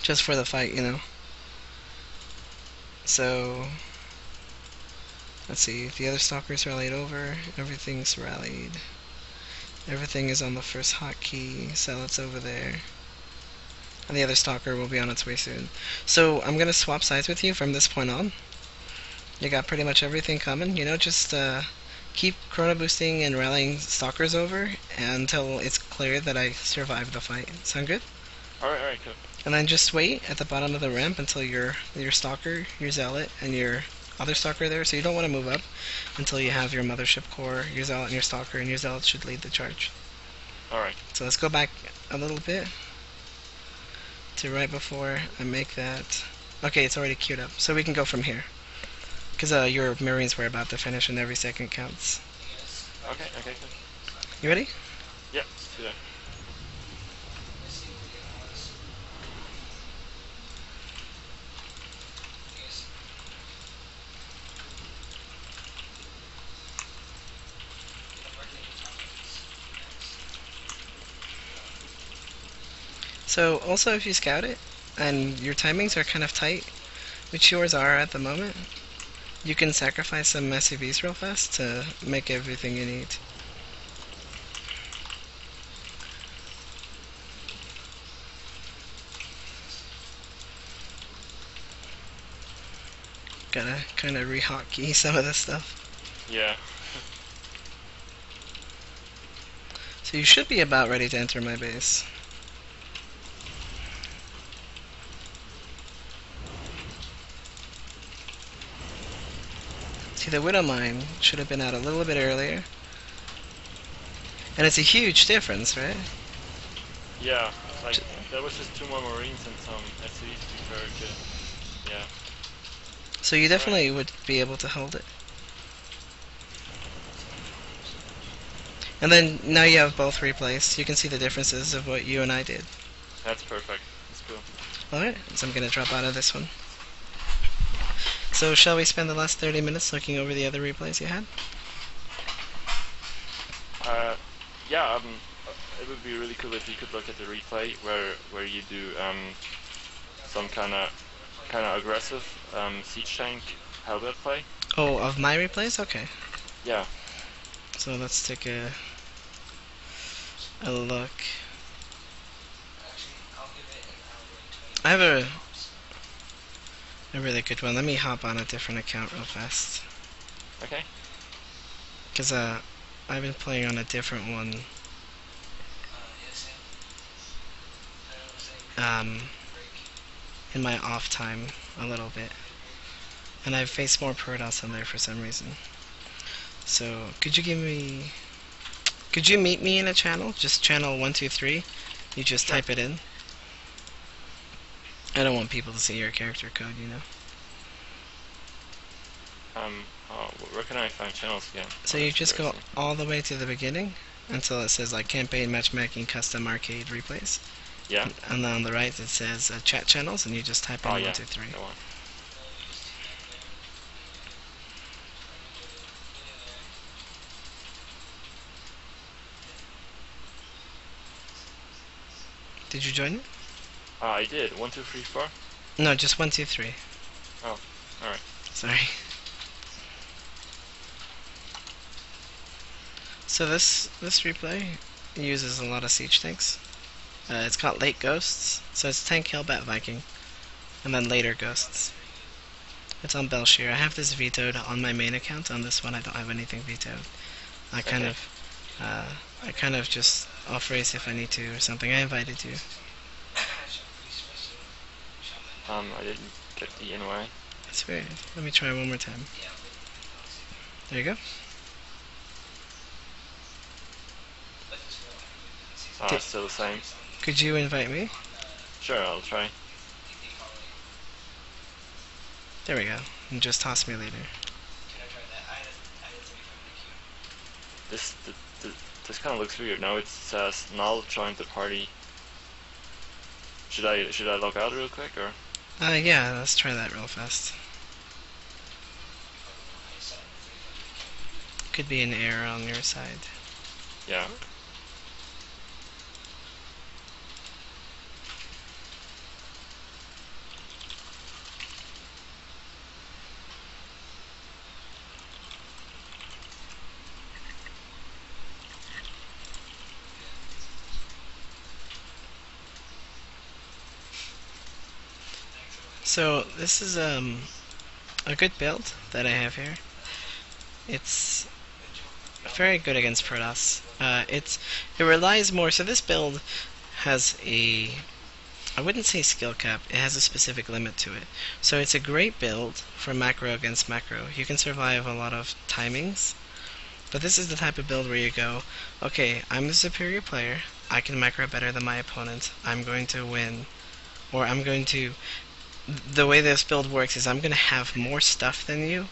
Just for the fight, you know. So, let's see, the other stalkers rallied over, everything's rallied. Everything is on the first hotkey, so it's over there. And the other stalker will be on its way soon. So I'm gonna swap sides with you from this point on. You got pretty much everything coming, you know, just keep chrono boosting and rallying stalkers over until it's clear that I survived the fight. Sound good? Alright, cool. And then just wait at the bottom of the ramp until your stalker, your zealot, and your other stalker there. So you don't want to move up until you have your mothership core, your zealot, and your stalker, and your zealot should lead the charge. Alright. So let's go back a little bit to right before I make that. Okay, it's already queued up, so we can go from here. Because your Marines were about to finish, and every second counts. Okay, cool. You ready? Yeah, let's do that. So also if you scout it, and your timings are kind of tight, which yours are at the moment, you can sacrifice some SUVs real fast to make everything you need. Gotta kind of re-hotkey some of this stuff. Yeah. So you should be about ready to enter my base. See, the Widow Mine should have been out a little bit earlier. And it's a huge difference, right? Yeah, like, there was just 2 more Marines and some SCVs to be fair to, yeah. So you definitely would be able to hold it. And then now you have both replays. You can see the differences of what you and I did. That's perfect. That's cool. Alright, so I'm going to drop out of this one. So shall we spend the last 30 minutes looking over the other replays you had? Yeah, it would be really cool if you could look at the replay where you do some kind of aggressive siege tank hellbat play. Oh, of my replays? Okay. Yeah. So let's take a look. I have a really good one. Let me hop on a different account real fast. Okay. Because I've been playing on a different one. In my off time a little bit. And I've faced more Protoss on there for some reason. So, could you meet me in a channel? Just channel 123. You just Sure. type it in. I don't want people to see your character code, you know. Where can I find channels again? So you just go all the way to the beginning until it says like campaign, matchmaking, custom, arcade, replays. Yeah. And then on the right it says chat channels, and you just type in 123. That one. Did you join it? I did. 1, 2, 3, 4. No, just 123. Oh, all right. Sorry. So this replay uses a lot of siege tanks. It's got late ghosts, so it's tank Hellbat Viking, and then later ghosts. It's on Belshir. I have this vetoed on my main account. On this one, I don't have anything vetoed. I kind of just off race if I need to or something. I invited you. I didn't get the NY. That's weird. Let me try one more time. There you go. Still the same. Could you invite me? Sure, I'll try. There we go. And just toss me later. This kind of looks weird. Now it says null joined the party. Should I log out real quick or? Yeah, let's try that real fast. Could be an error on your side. Yeah. So this is a good build that I have here. It's very good against Protoss. It relies more. So this build has I wouldn't say skill cap. It has a specific limit to it. So it's a great build for macro against macro. You can survive a lot of timings. But this is the type of build where you go, okay, I'm the superior player. I can macro better than my opponent. I'm going to win. Or I'm going to... The way this build works is I'm going to have more stuff than you,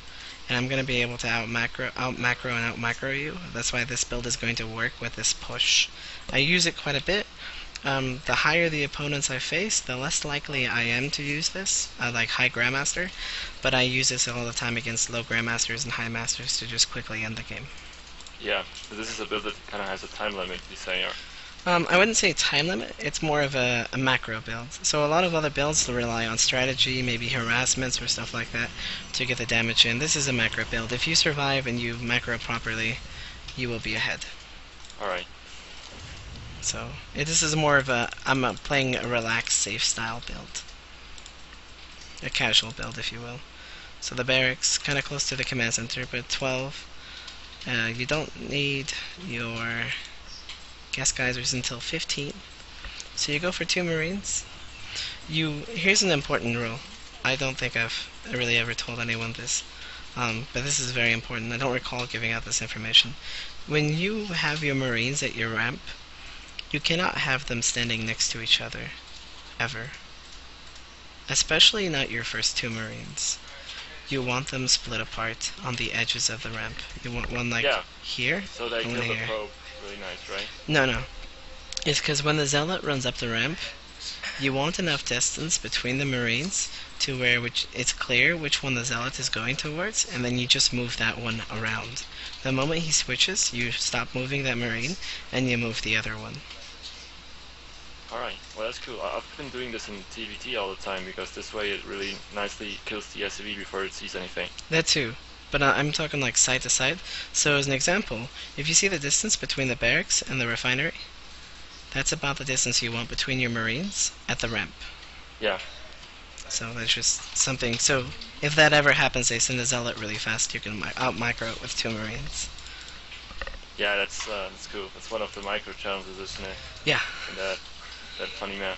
and I'm going to be able to out macro and out macro you. That's why this build is going to work with this push. I use it quite a bit. The higher the opponents I face, the less likely I am to use this, like high Grandmaster, but I use this all the time against low Grandmasters and High Masters to just quickly end the game. Yeah, so this is a build that kind of has a time limit, you say, or? I wouldn't say time limit, it's more of a macro build. So a lot of other builds rely on strategy, maybe harassments or stuff like that to get the damage in. This is a macro build. If you survive and you macro properly, you will be ahead. Alright. So this is more of I'm playing a relaxed, safe style build. A casual build, if you will. So the barracks, kind of close to the command center, but 12. You don't need your gas geysers until 15. So you go for 2 Marines. Here's an important rule. I don't think I've really ever told anyone this, but this is very important. I don't recall giving out this information. When you have your Marines at your ramp, you cannot have them standing next to each other, ever. Especially not your first 2 Marines. you want them split apart on the edges of the ramp. You want one like here, so they and kill one the here. probe really nice, right? No. It's because when the zealot runs up the ramp, you want enough distance between the marines to where it's clear which one the zealot is going towards, and then you just move that one around. The moment he switches, you stop moving that marine, and you move the other one. Alright, well that's cool. I've been doing this in TvT all the time because this way it really nicely kills the SCV before it sees anything. That too. But I'm talking like side to side. So as an example, if you see the distance between the barracks and the refinery, that's about the distance you want between your marines at the ramp. Yeah. So that's just something. So if that ever happens, they send a zealot really fast. You can out micro it with 2 marines. Yeah, that's cool. That's one of the micro challenges, isn't it? Yeah. In that funny map.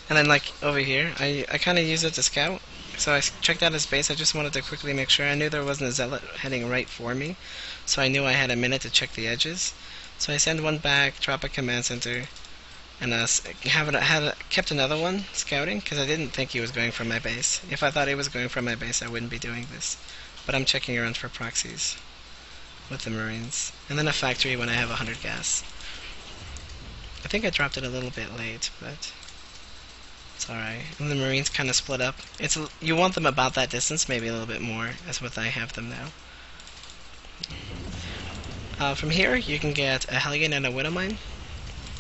And then like over here, I kind of use it to scout. So I checked out his base. I just wanted to quickly make sure. I knew there wasn't a zealot heading right for me, so I knew I had a minute to check the edges. So I send one back, drop a command center, and kept another one scouting because I didn't think he was going from my base. If I thought he was going from my base, I wouldn't be doing this. But I'm checking around for proxies with the marines, and then a factory when I have 100 gas. I think I dropped it a little bit late, but it's alright. And the marines kind of split up. You want them about that distance, maybe a little bit more. That's what I have them now. From here, you can get a Hellion and a Widow Mine,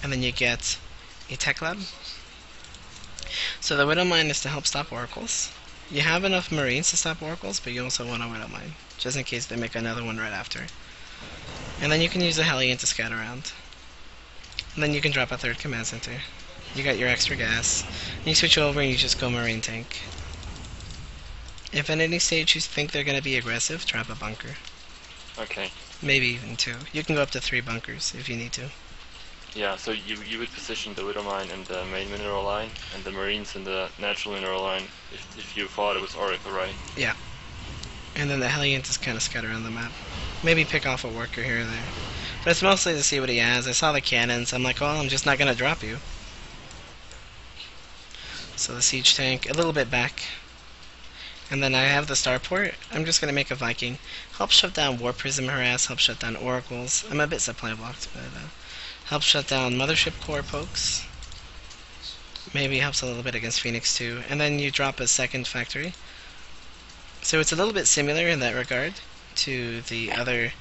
and then you get a Tech Lab. So the Widow Mine is to help stop oracles. You have enough marines to stop oracles, but you also want a Widow Mine, just in case they make another one right after. And then you can use a Hellion to scout around. And then you can drop a 3rd command center. You got your extra gas. And you switch over and you just go Marine Tank. If at any stage you think they're going to be aggressive, drop a bunker. Okay. Maybe even 2. You can go up to 3 bunkers if you need to. Yeah, so you would position the Widow Mine in the main mineral line and the Marines in the natural mineral line if you thought it was Oracle, right? Yeah. And then the Hellion just kind of scatter around the map. Maybe pick off a worker here or there. But it's mostly to see what he has. I saw the cannons. I'm like, well, I'm just not going to drop you. So the siege tank, a little bit back. And then I have the starport. I'm just going to make a Viking. Help shut down War Prism Harass, help shut down Oracles. I'm a bit supply blocked, but help shut down Mothership Core pokes. Maybe helps a little bit against Phoenix too. And then you drop a 2nd factory. So it's a little bit similar in that regard to the other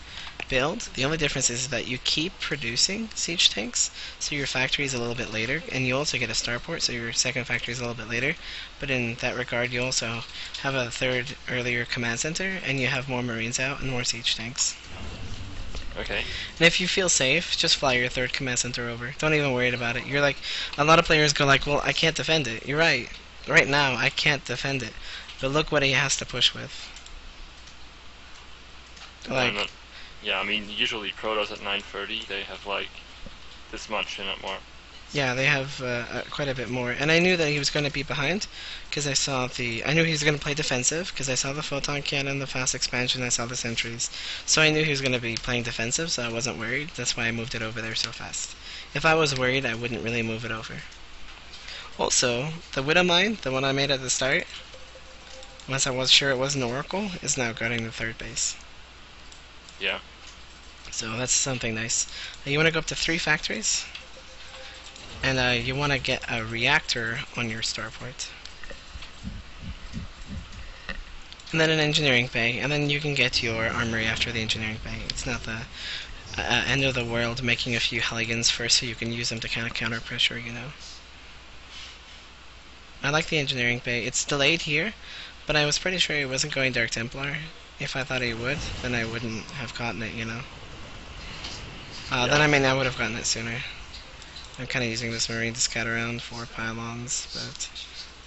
build. The only difference is that you keep producing siege tanks, so your factory is a little bit later, and you also get a starport, so your 2nd factory is a little bit later. But in that regard, you also have a 3rd earlier command center, and you have more marines out and more siege tanks. Okay. And if you feel safe, just fly your 3rd command center over. Don't even worry about it. You're like, a lot of players go like, well, I can't defend it. You're right. Right now, I can't defend it. But look what he has to push with. Like, yeah, I mean, usually Protoss at 930, they have like this much and not more. yeah, they have quite a bit more. And I knew that he was going to be behind, because I knew he was going to play defensive, because I saw the photon cannon, the fast expansion, I saw the sentries. So I knew he was going to be playing defensive, so I wasn't worried. That's why I moved it over there so fast. If I was worried, I wouldn't really move it over. Also, the Widow Mine, the one I made at the start, once I was sure it wasn't Oracle, is now guarding the 3rd base. Yeah. So that's something nice. You want to go up to 3 factories, and you want to get a reactor on your starport. And then an engineering bay, and then you can get your armory after the engineering bay. It's not the end of the world making a few Helligans first so you can use them to kind of counter pressure, you know. I like the engineering bay. It's delayed here, but I was pretty sure he wasn't going Dark Templar. If I thought he would, then I wouldn't have gotten it, you know. Then I would have gotten it sooner. I'm kind of using this marine to scout around for pylons, but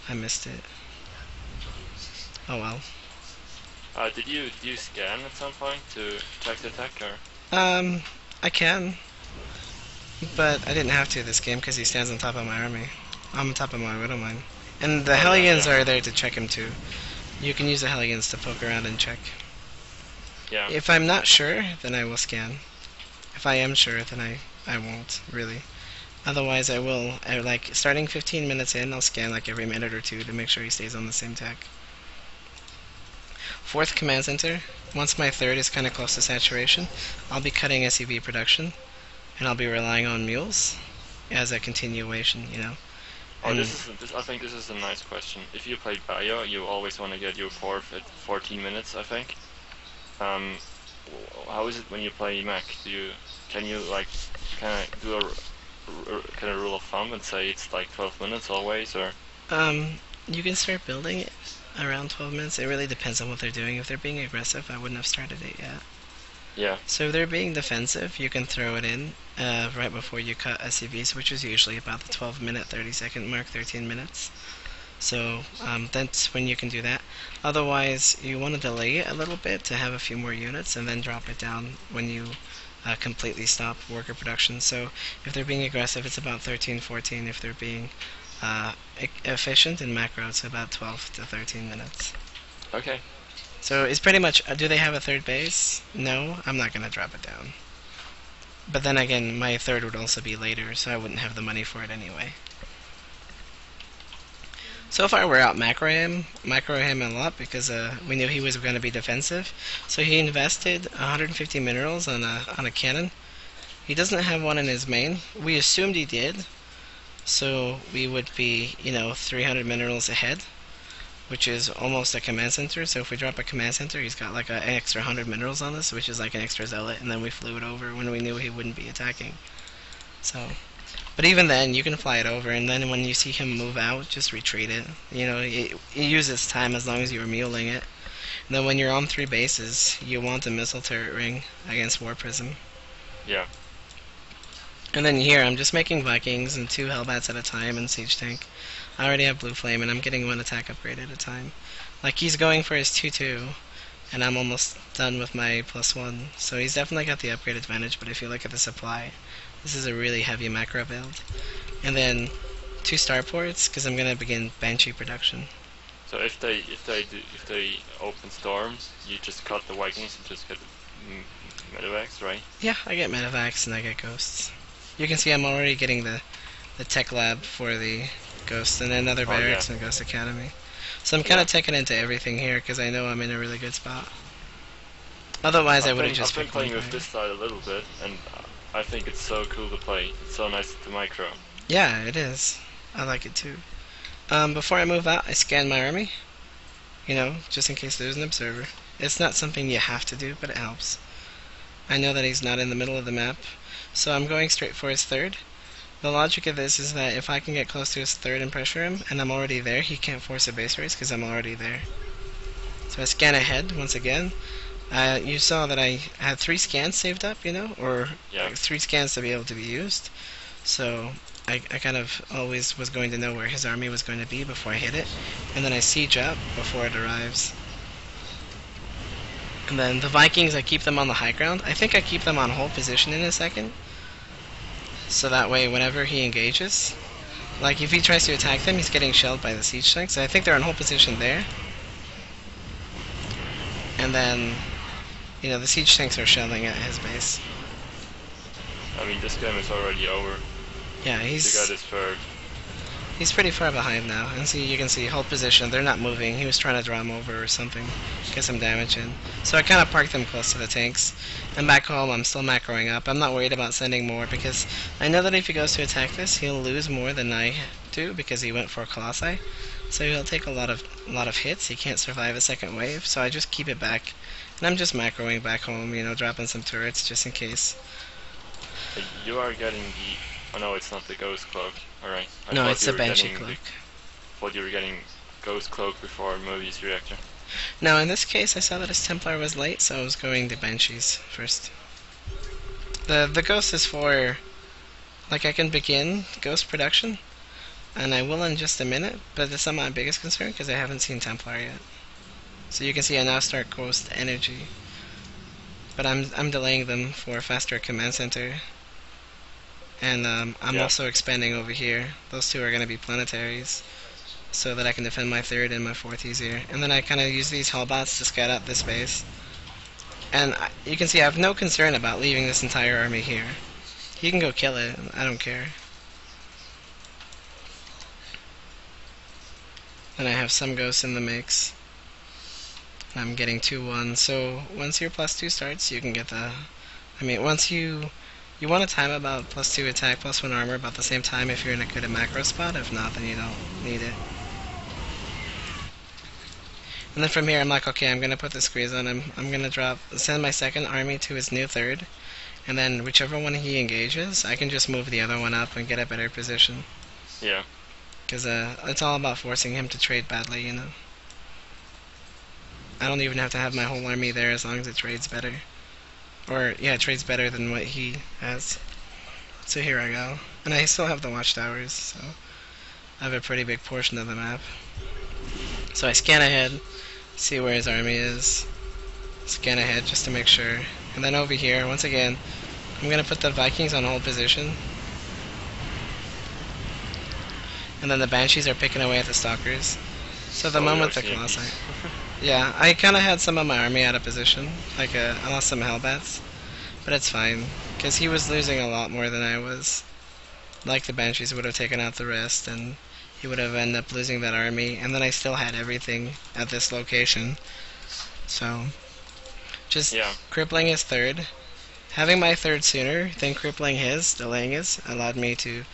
I missed it. Oh well. Did you scan at some point to check the tech, or? I can, but I didn't have to this game because he stands on top of my army. I'm on top of my Widow Mine. And the Hellions are there to check him too. You can use the Hellions to poke around and check. Yeah. If I'm not sure, then I will scan. If I am sure, then I won't, really. Otherwise, I will. Like, starting 15 minutes in, I'll scan like every minute or 2 to make sure he stays on the same tack. Fourth command center. Once my third is kind of close to saturation, I'll be cutting SUV production, and I'll be relying on mules as a continuation, you know. Oh, And I think this is a nice question. If you play Bio, you always want to get your fourth at 14 minutes, I think. How is it when you play Mac? Can you like kind of do a kind of rule of thumb and say it's like 12 minutes always, or? you can start building it around 12 minutes. It really depends on what they're doing. If they're being aggressive, I wouldn't have started it yet. Yeah. So if they're being defensive, you can throw it in right before you cut SCVs, which is usually about the 12-minute, 30-second mark, 13 minutes. So that's when you can do that. Otherwise, you want to delay it a little bit to have a few more units and then drop it down when you completely stop worker production. So if they're being aggressive, it's about 13, 14. If they're being efficient in macro, it's about 12 to 13 minutes. Okay. So it's pretty much, do they have a third base? No, I'm not going to drop it down. But then again, my third would also be later, so I wouldn't have the money for it anyway. So far we're out macro him a lot because we knew he was going to be defensive. So he invested 150 minerals on a cannon. He doesn't have one in his main. We assumed he did. So we would be, 300 minerals ahead, which is almost a command center. So if we drop a command center, he's got like an extra 100 minerals on this, which is like an extra zealot, and then we flew it over when we knew he wouldn't be attacking. So, but even then, you can fly it over, and then when you see him move out, just retreat it. It uses time as long as you were muling it. And then when you're on 3 bases, you want a missile turret ring against War Prism. Yeah. And then here, I'm just making Vikings and 2 Hellbats at a time and Siege Tank. I already have Blue Flame, and I'm getting 1 attack upgrade at a time. Like, he's going for his 2-2, and I'm almost done with my +1. So he's definitely got the upgrade advantage, but if you look at the supply, this is a really heavy macro build. And then 2 starports, because I'm going to begin Banshee production. So if they open Storm, you just cut the Vikings and just get medevacs, right? Yeah, I get medevacs and I get ghosts. You can see I'm already getting the tech lab for the ghosts and another barracks and Ghost Academy. So I'm kind of taking into everything here because I know I'm in a really good spot. Otherwise, I would have just I've been playing with this side a little bit, and I think it's so cool to play. It's so nice to micro. Yeah, it is. I like it too. Before I move out, I scan my army. Just in case there's an observer. It's not something you have to do, but it helps. I know that he's not in the middle of the map, so I'm going straight for his third. The logic of this is that if I can get close to his third and pressure him, and I'm already there, he can't force a base race because I'm already there. So I scan ahead once again. You saw that I had 3 scans saved up, or Yeah. 3 scans to be able to be used. So I kind of always was going to know where his army was going to be before I hit it, and then I siege up before it arrives. And then the Vikings, I keep them on the high ground. I think I keep them on hold position in a second, so that way whenever he engages, like if he tries to attack them, he's getting shelled by the siege tanks. So I think they're in hold position there. And then, the siege tanks are shelling at his base. I mean, this game is already over. Yeah, The guy is third. he's pretty far behind now. And you can see hold position. They're not moving. He was trying to draw him over or something, get some damage in. So I kind of parked them close to the tanks. And back home, I'm still macroing up. I'm not worried about sending more because I know that if he goes to attack this, he'll lose more than I do because he went for Colossi. So he'll take a lot of hits. He can't survive a second wave. So I just keep it back. And I'm just macroing back home, dropping some turrets just in case. You are getting the... Oh no, it's not the Ghost Cloak. Alright. No, it's the Banshee Cloak. Thought you were getting Ghost Cloak before Mobius Reactor. No, in this case, I saw that his Templar was late, so I was going to Banshees first. The Ghost is for... Like, I can begin Ghost production, and I will in just a minute, but that's not my biggest concern, because I haven't seen Templar yet. So you can see I now start Ghost Energy. But I'm delaying them for faster command center. And I'm also expanding over here. Those 2 are going to be planetaries, so that I can defend my third and my fourth easier. And then I kind of use these Hellbots to scout out this base. And you can see I have no concern about leaving this entire army here. He can go kill it. I don't care. And I have some ghosts in the mix. I'm getting 2-1. So once your +2 starts, you can get the. I mean, once you want to time about +2 attack, +1 armor about the same time if you're in a good macro spot. If not, then you don't need it. And then from here, I'm like, okay, I'm gonna put the squeeze on him. I'm gonna send my second army to his new third, and then whichever one he engages, I can just move the other one up and get a better position. Yeah. Because it's all about forcing him to trade badly, you know. I don't even have to have my whole army there as long as it trades better. Or, yeah, it trades better than what he has. So here I go. And I still have the watchtowers, so I have a pretty big portion of the map. So I scan ahead, see where his army is. Scan ahead just to make sure. And then over here, once again, I'm going to put the Vikings on hold position. And then the Banshees are picking away at the Stalkers. So the moment the Colossi... Yeah, I kind of had some of my army out of position. Like, I lost some Hellbats. But it's fine, because he was losing a lot more than I was. Like, the Banshees would have taken out the rest, and he would have ended up losing that army. And then I still had everything at this location. So, just crippling his third. Having my third sooner than crippling his, delaying his, allowed me to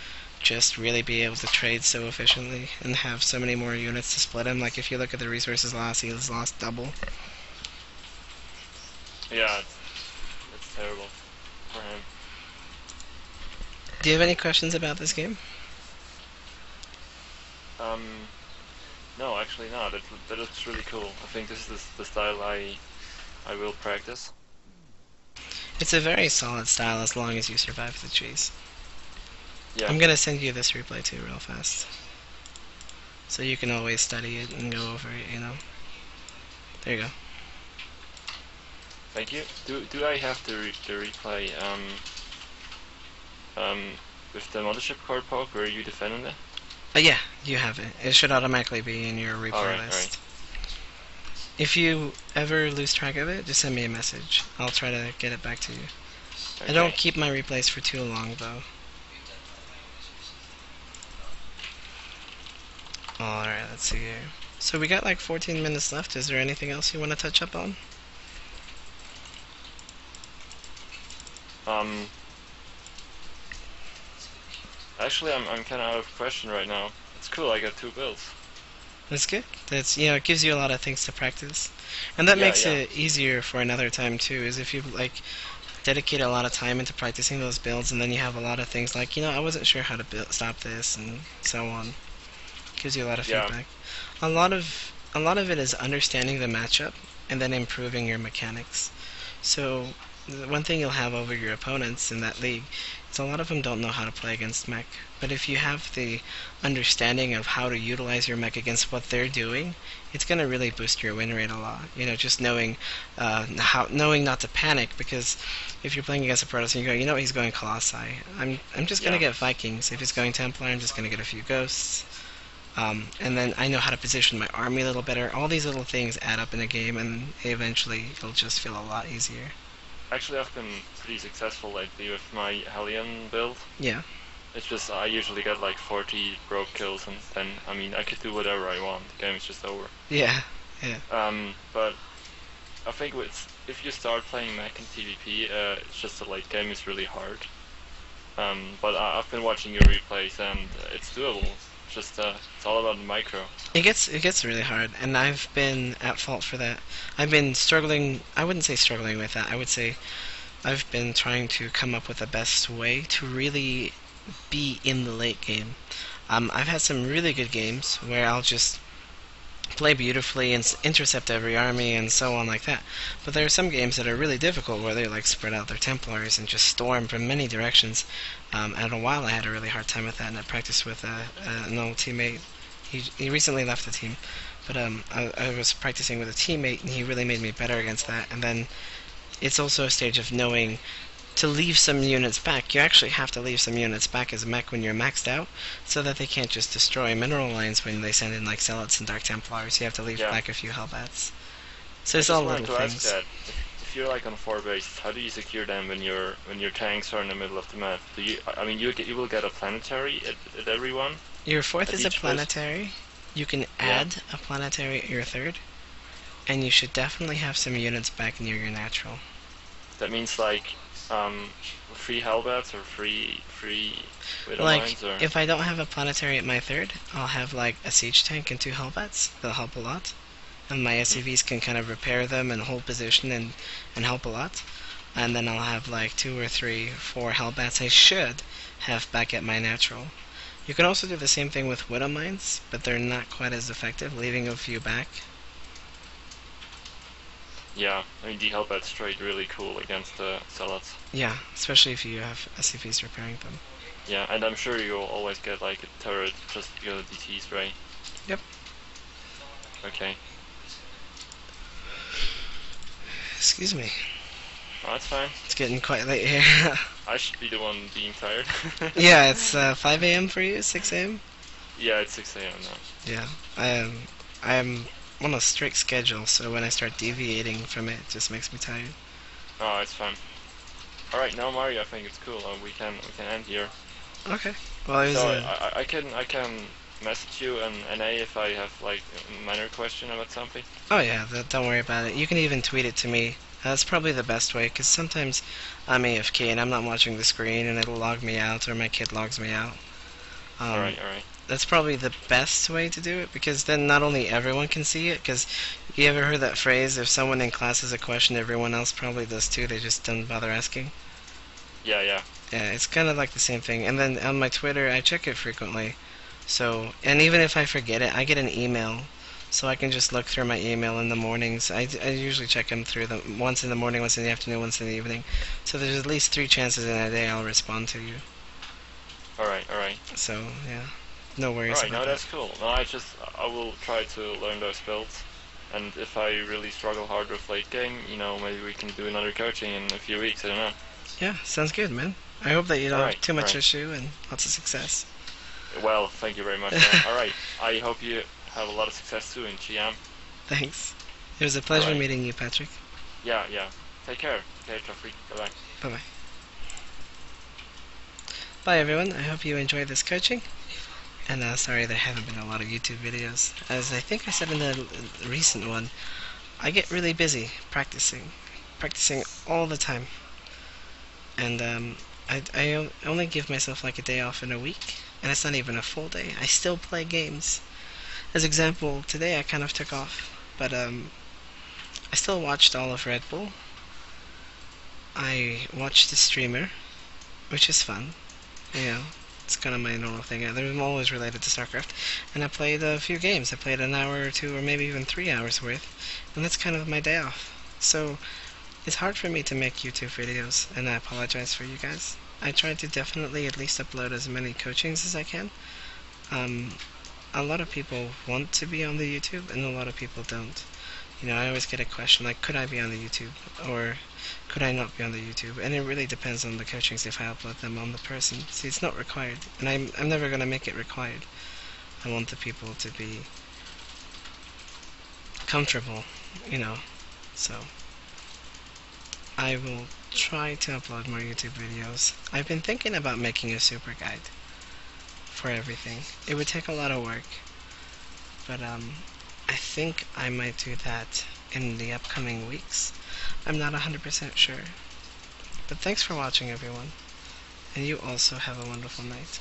just really be able to trade so efficiently and have so many more units to split him. Like, if you look at the resources loss, he's lost double. Yeah, it's terrible for him. Do you have any questions about this game? No, actually not. That looks really cool. I think this is the style I will practice. It's a very solid style as long as you survive the chase. Yeah. I'm gonna send you this replay too real fast. So you can always study it and go over it, you know. There you go. Thank you. Do I have the replay with the mothership card poke where you defending it? Yeah, you have it. It should automatically be in your replay list. If you ever lose track of it, just send me a message. I'll try to get it back to you. Okay. I don't keep my replays for too long though. Alright, let's see here. So we got like 14 minutes left. Is there anything else you want to touch up on? Actually, I'm kind of out of question right now. It's cool. I got 2 builds. That's good. That's, you know, it gives you a lot of things to practice, and that makes it easier for another time too. Is if you like dedicate a lot of time into practicing those builds, and then you have a lot of things like, you know, I wasn't sure how to stop this, and so on. Gives you a lot of feedback. A lot of it is understanding the matchup and then improving your mechanics. So the one thing you'll have over your opponents in that league is a lot of them don't know how to play against mech. But if you have the understanding of how to utilize your mech against what they're doing, it's going to really boost your win rate a lot. You know, just knowing knowing not to panic, because if you're playing against a Protoss and you go, you know, he's going Colossi, I'm just going to get Vikings. If he's going Templar, I'm just going to get a few Ghosts. And then I know how to position my army a little better. All these little things add up in a game, and eventually it'll just feel a lot easier. Actually, I've been pretty successful lately with my Hellion build. Yeah. It's just I usually get like 40 broke kills, and then I mean I could do whatever I want. The game is just over. Yeah. But I think if you start playing mech in TvP, it's just the late game is really hard. But I've been watching your replays, and it's doable. Just it's all about the micro. It gets really hard, and I've been at fault for that. I've been struggling. I wouldn't say struggling with that. I would say I've been trying to come up with the best way to really be in the late game. I've had some really good games where I'll just play beautifully and intercept every army and so on like that. But there are some games that are really difficult where they like spread out their Templars and just storm from many directions. And a while I had a really hard time with that, and I practiced with an old teammate. He recently left the team, but I was practicing with a teammate, and he really made me better against that. And then it's also a stage of knowing to leave some units back. You actually have to leave some units back as a mech when you're maxed out, so that they can't just destroy mineral lines when they send in like Zealots and Dark Templars. You have to leave back a few Hellbats. So it's all little things. If you're like on 4 bases, how do you secure them when your tanks are in the middle of the map? Do you? I mean, you will get a planetary at every one. Your 4th is a planetary. You can add a planetary at your 3rd. And you should definitely have some units back near your natural. That means like free Hellbats or free Widow Like, Mines or if I don't have a planetary at my third, I'll have like a siege tank and 2 Hellbats. They'll help a lot. And my hmm, SCVs can kind of repair them and hold position and help a lot. And then I'll have like 2 or 3, 4 Hellbats I should have back at my natural. You can also do the same thing with Widow Mines, but they're not quite as effective, leaving a few back. yeah, I mean the Hellbats trade really cool against the Zealots. Yeah, especially if you have SCVs repairing them. Yeah, and I'm sure you'll always get like a turret just because of DTs, right? Yep. Okay. Excuse me. Oh, that's fine. It's getting quite late here. I should be the one being tired. Yeah, it's 5 a.m. for you, 6 a.m.? Yeah, it's 6 a.m. now. Yeah, I'm on a strict schedule, so when I start deviating from it, it just makes me tired. Oh, it's fine. Alright, now Mario, I think it's cool. We can end here. Okay. Well, it was So a... I can message you and NA if I have like a minor question about something. Oh yeah, don't worry about it. You can even tweet it to me. That's probably the best way, because sometimes I'm AFK and I'm not watching the screen and it'll log me out, or my kid logs me out. Um, Alright. that's probably the best way to do it, because then not only everyone can see it, because you ever heard that phrase, if someone in class has a question, everyone else probably does too, they just don't bother asking? Yeah. Yeah, it's kind of like the same thing. And then on my Twitter, I check it frequently. So, and even if I forget it, I get an email. So I can just look through my email in the mornings. I usually check them through them once in the morning, once in the afternoon, once in the evening. So there's at least 3 chances in a day I'll respond to you. Alright. So, yeah. No worries Alright, about no, that. that's cool. No, I will try to learn those builds. And if I really struggle hard with late game, maybe we can do another coaching in a few weeks, I don't know. Yeah, sounds good, man. I hope that you don't have too much Alright. issue and lots of success. Well, thank you very much, man. Alright, I hope you have a lot of success too in GM. Thanks. It was a pleasure Alright. meeting you, Patrick. Yeah. Take care. Okay, Jeffrey. Bye-bye. Bye-bye. Bye, everyone. I hope you enjoyed this coaching. And sorry there haven't been a lot of YouTube videos. As I think I said in the recent one, I get really busy practicing all the time. And I only give myself like a day off in a week, and it's not even a full day. I still play games. As example, today I kind of took off, but I still watched all of Red Bull. I watched the streamer, which is fun. You know, it's kind of my normal thing. They're always related to StarCraft. And I played a few games. I played an hour or 2, or maybe even 3 hours worth, and that's kind of my day off. So it's hard for me to make YouTube videos, and I apologize for you guys. I try to definitely at least upload as many coachings as I can. A lot of people want to be on the YouTube, and a lot of people don't. I always get a question like, could I be on the YouTube? Or could I not be on the YouTube? And it really depends on the coachings if I upload them on the person. See, it's not required, and I'm never going to make it required. I want the people to be comfortable, so I will try to upload more YouTube videos. I've been thinking about making a super guide for everything. It would take a lot of work, but I think I might do that in the upcoming weeks. I'm not 100% sure. But thanks for watching, everyone. And you also have a wonderful night.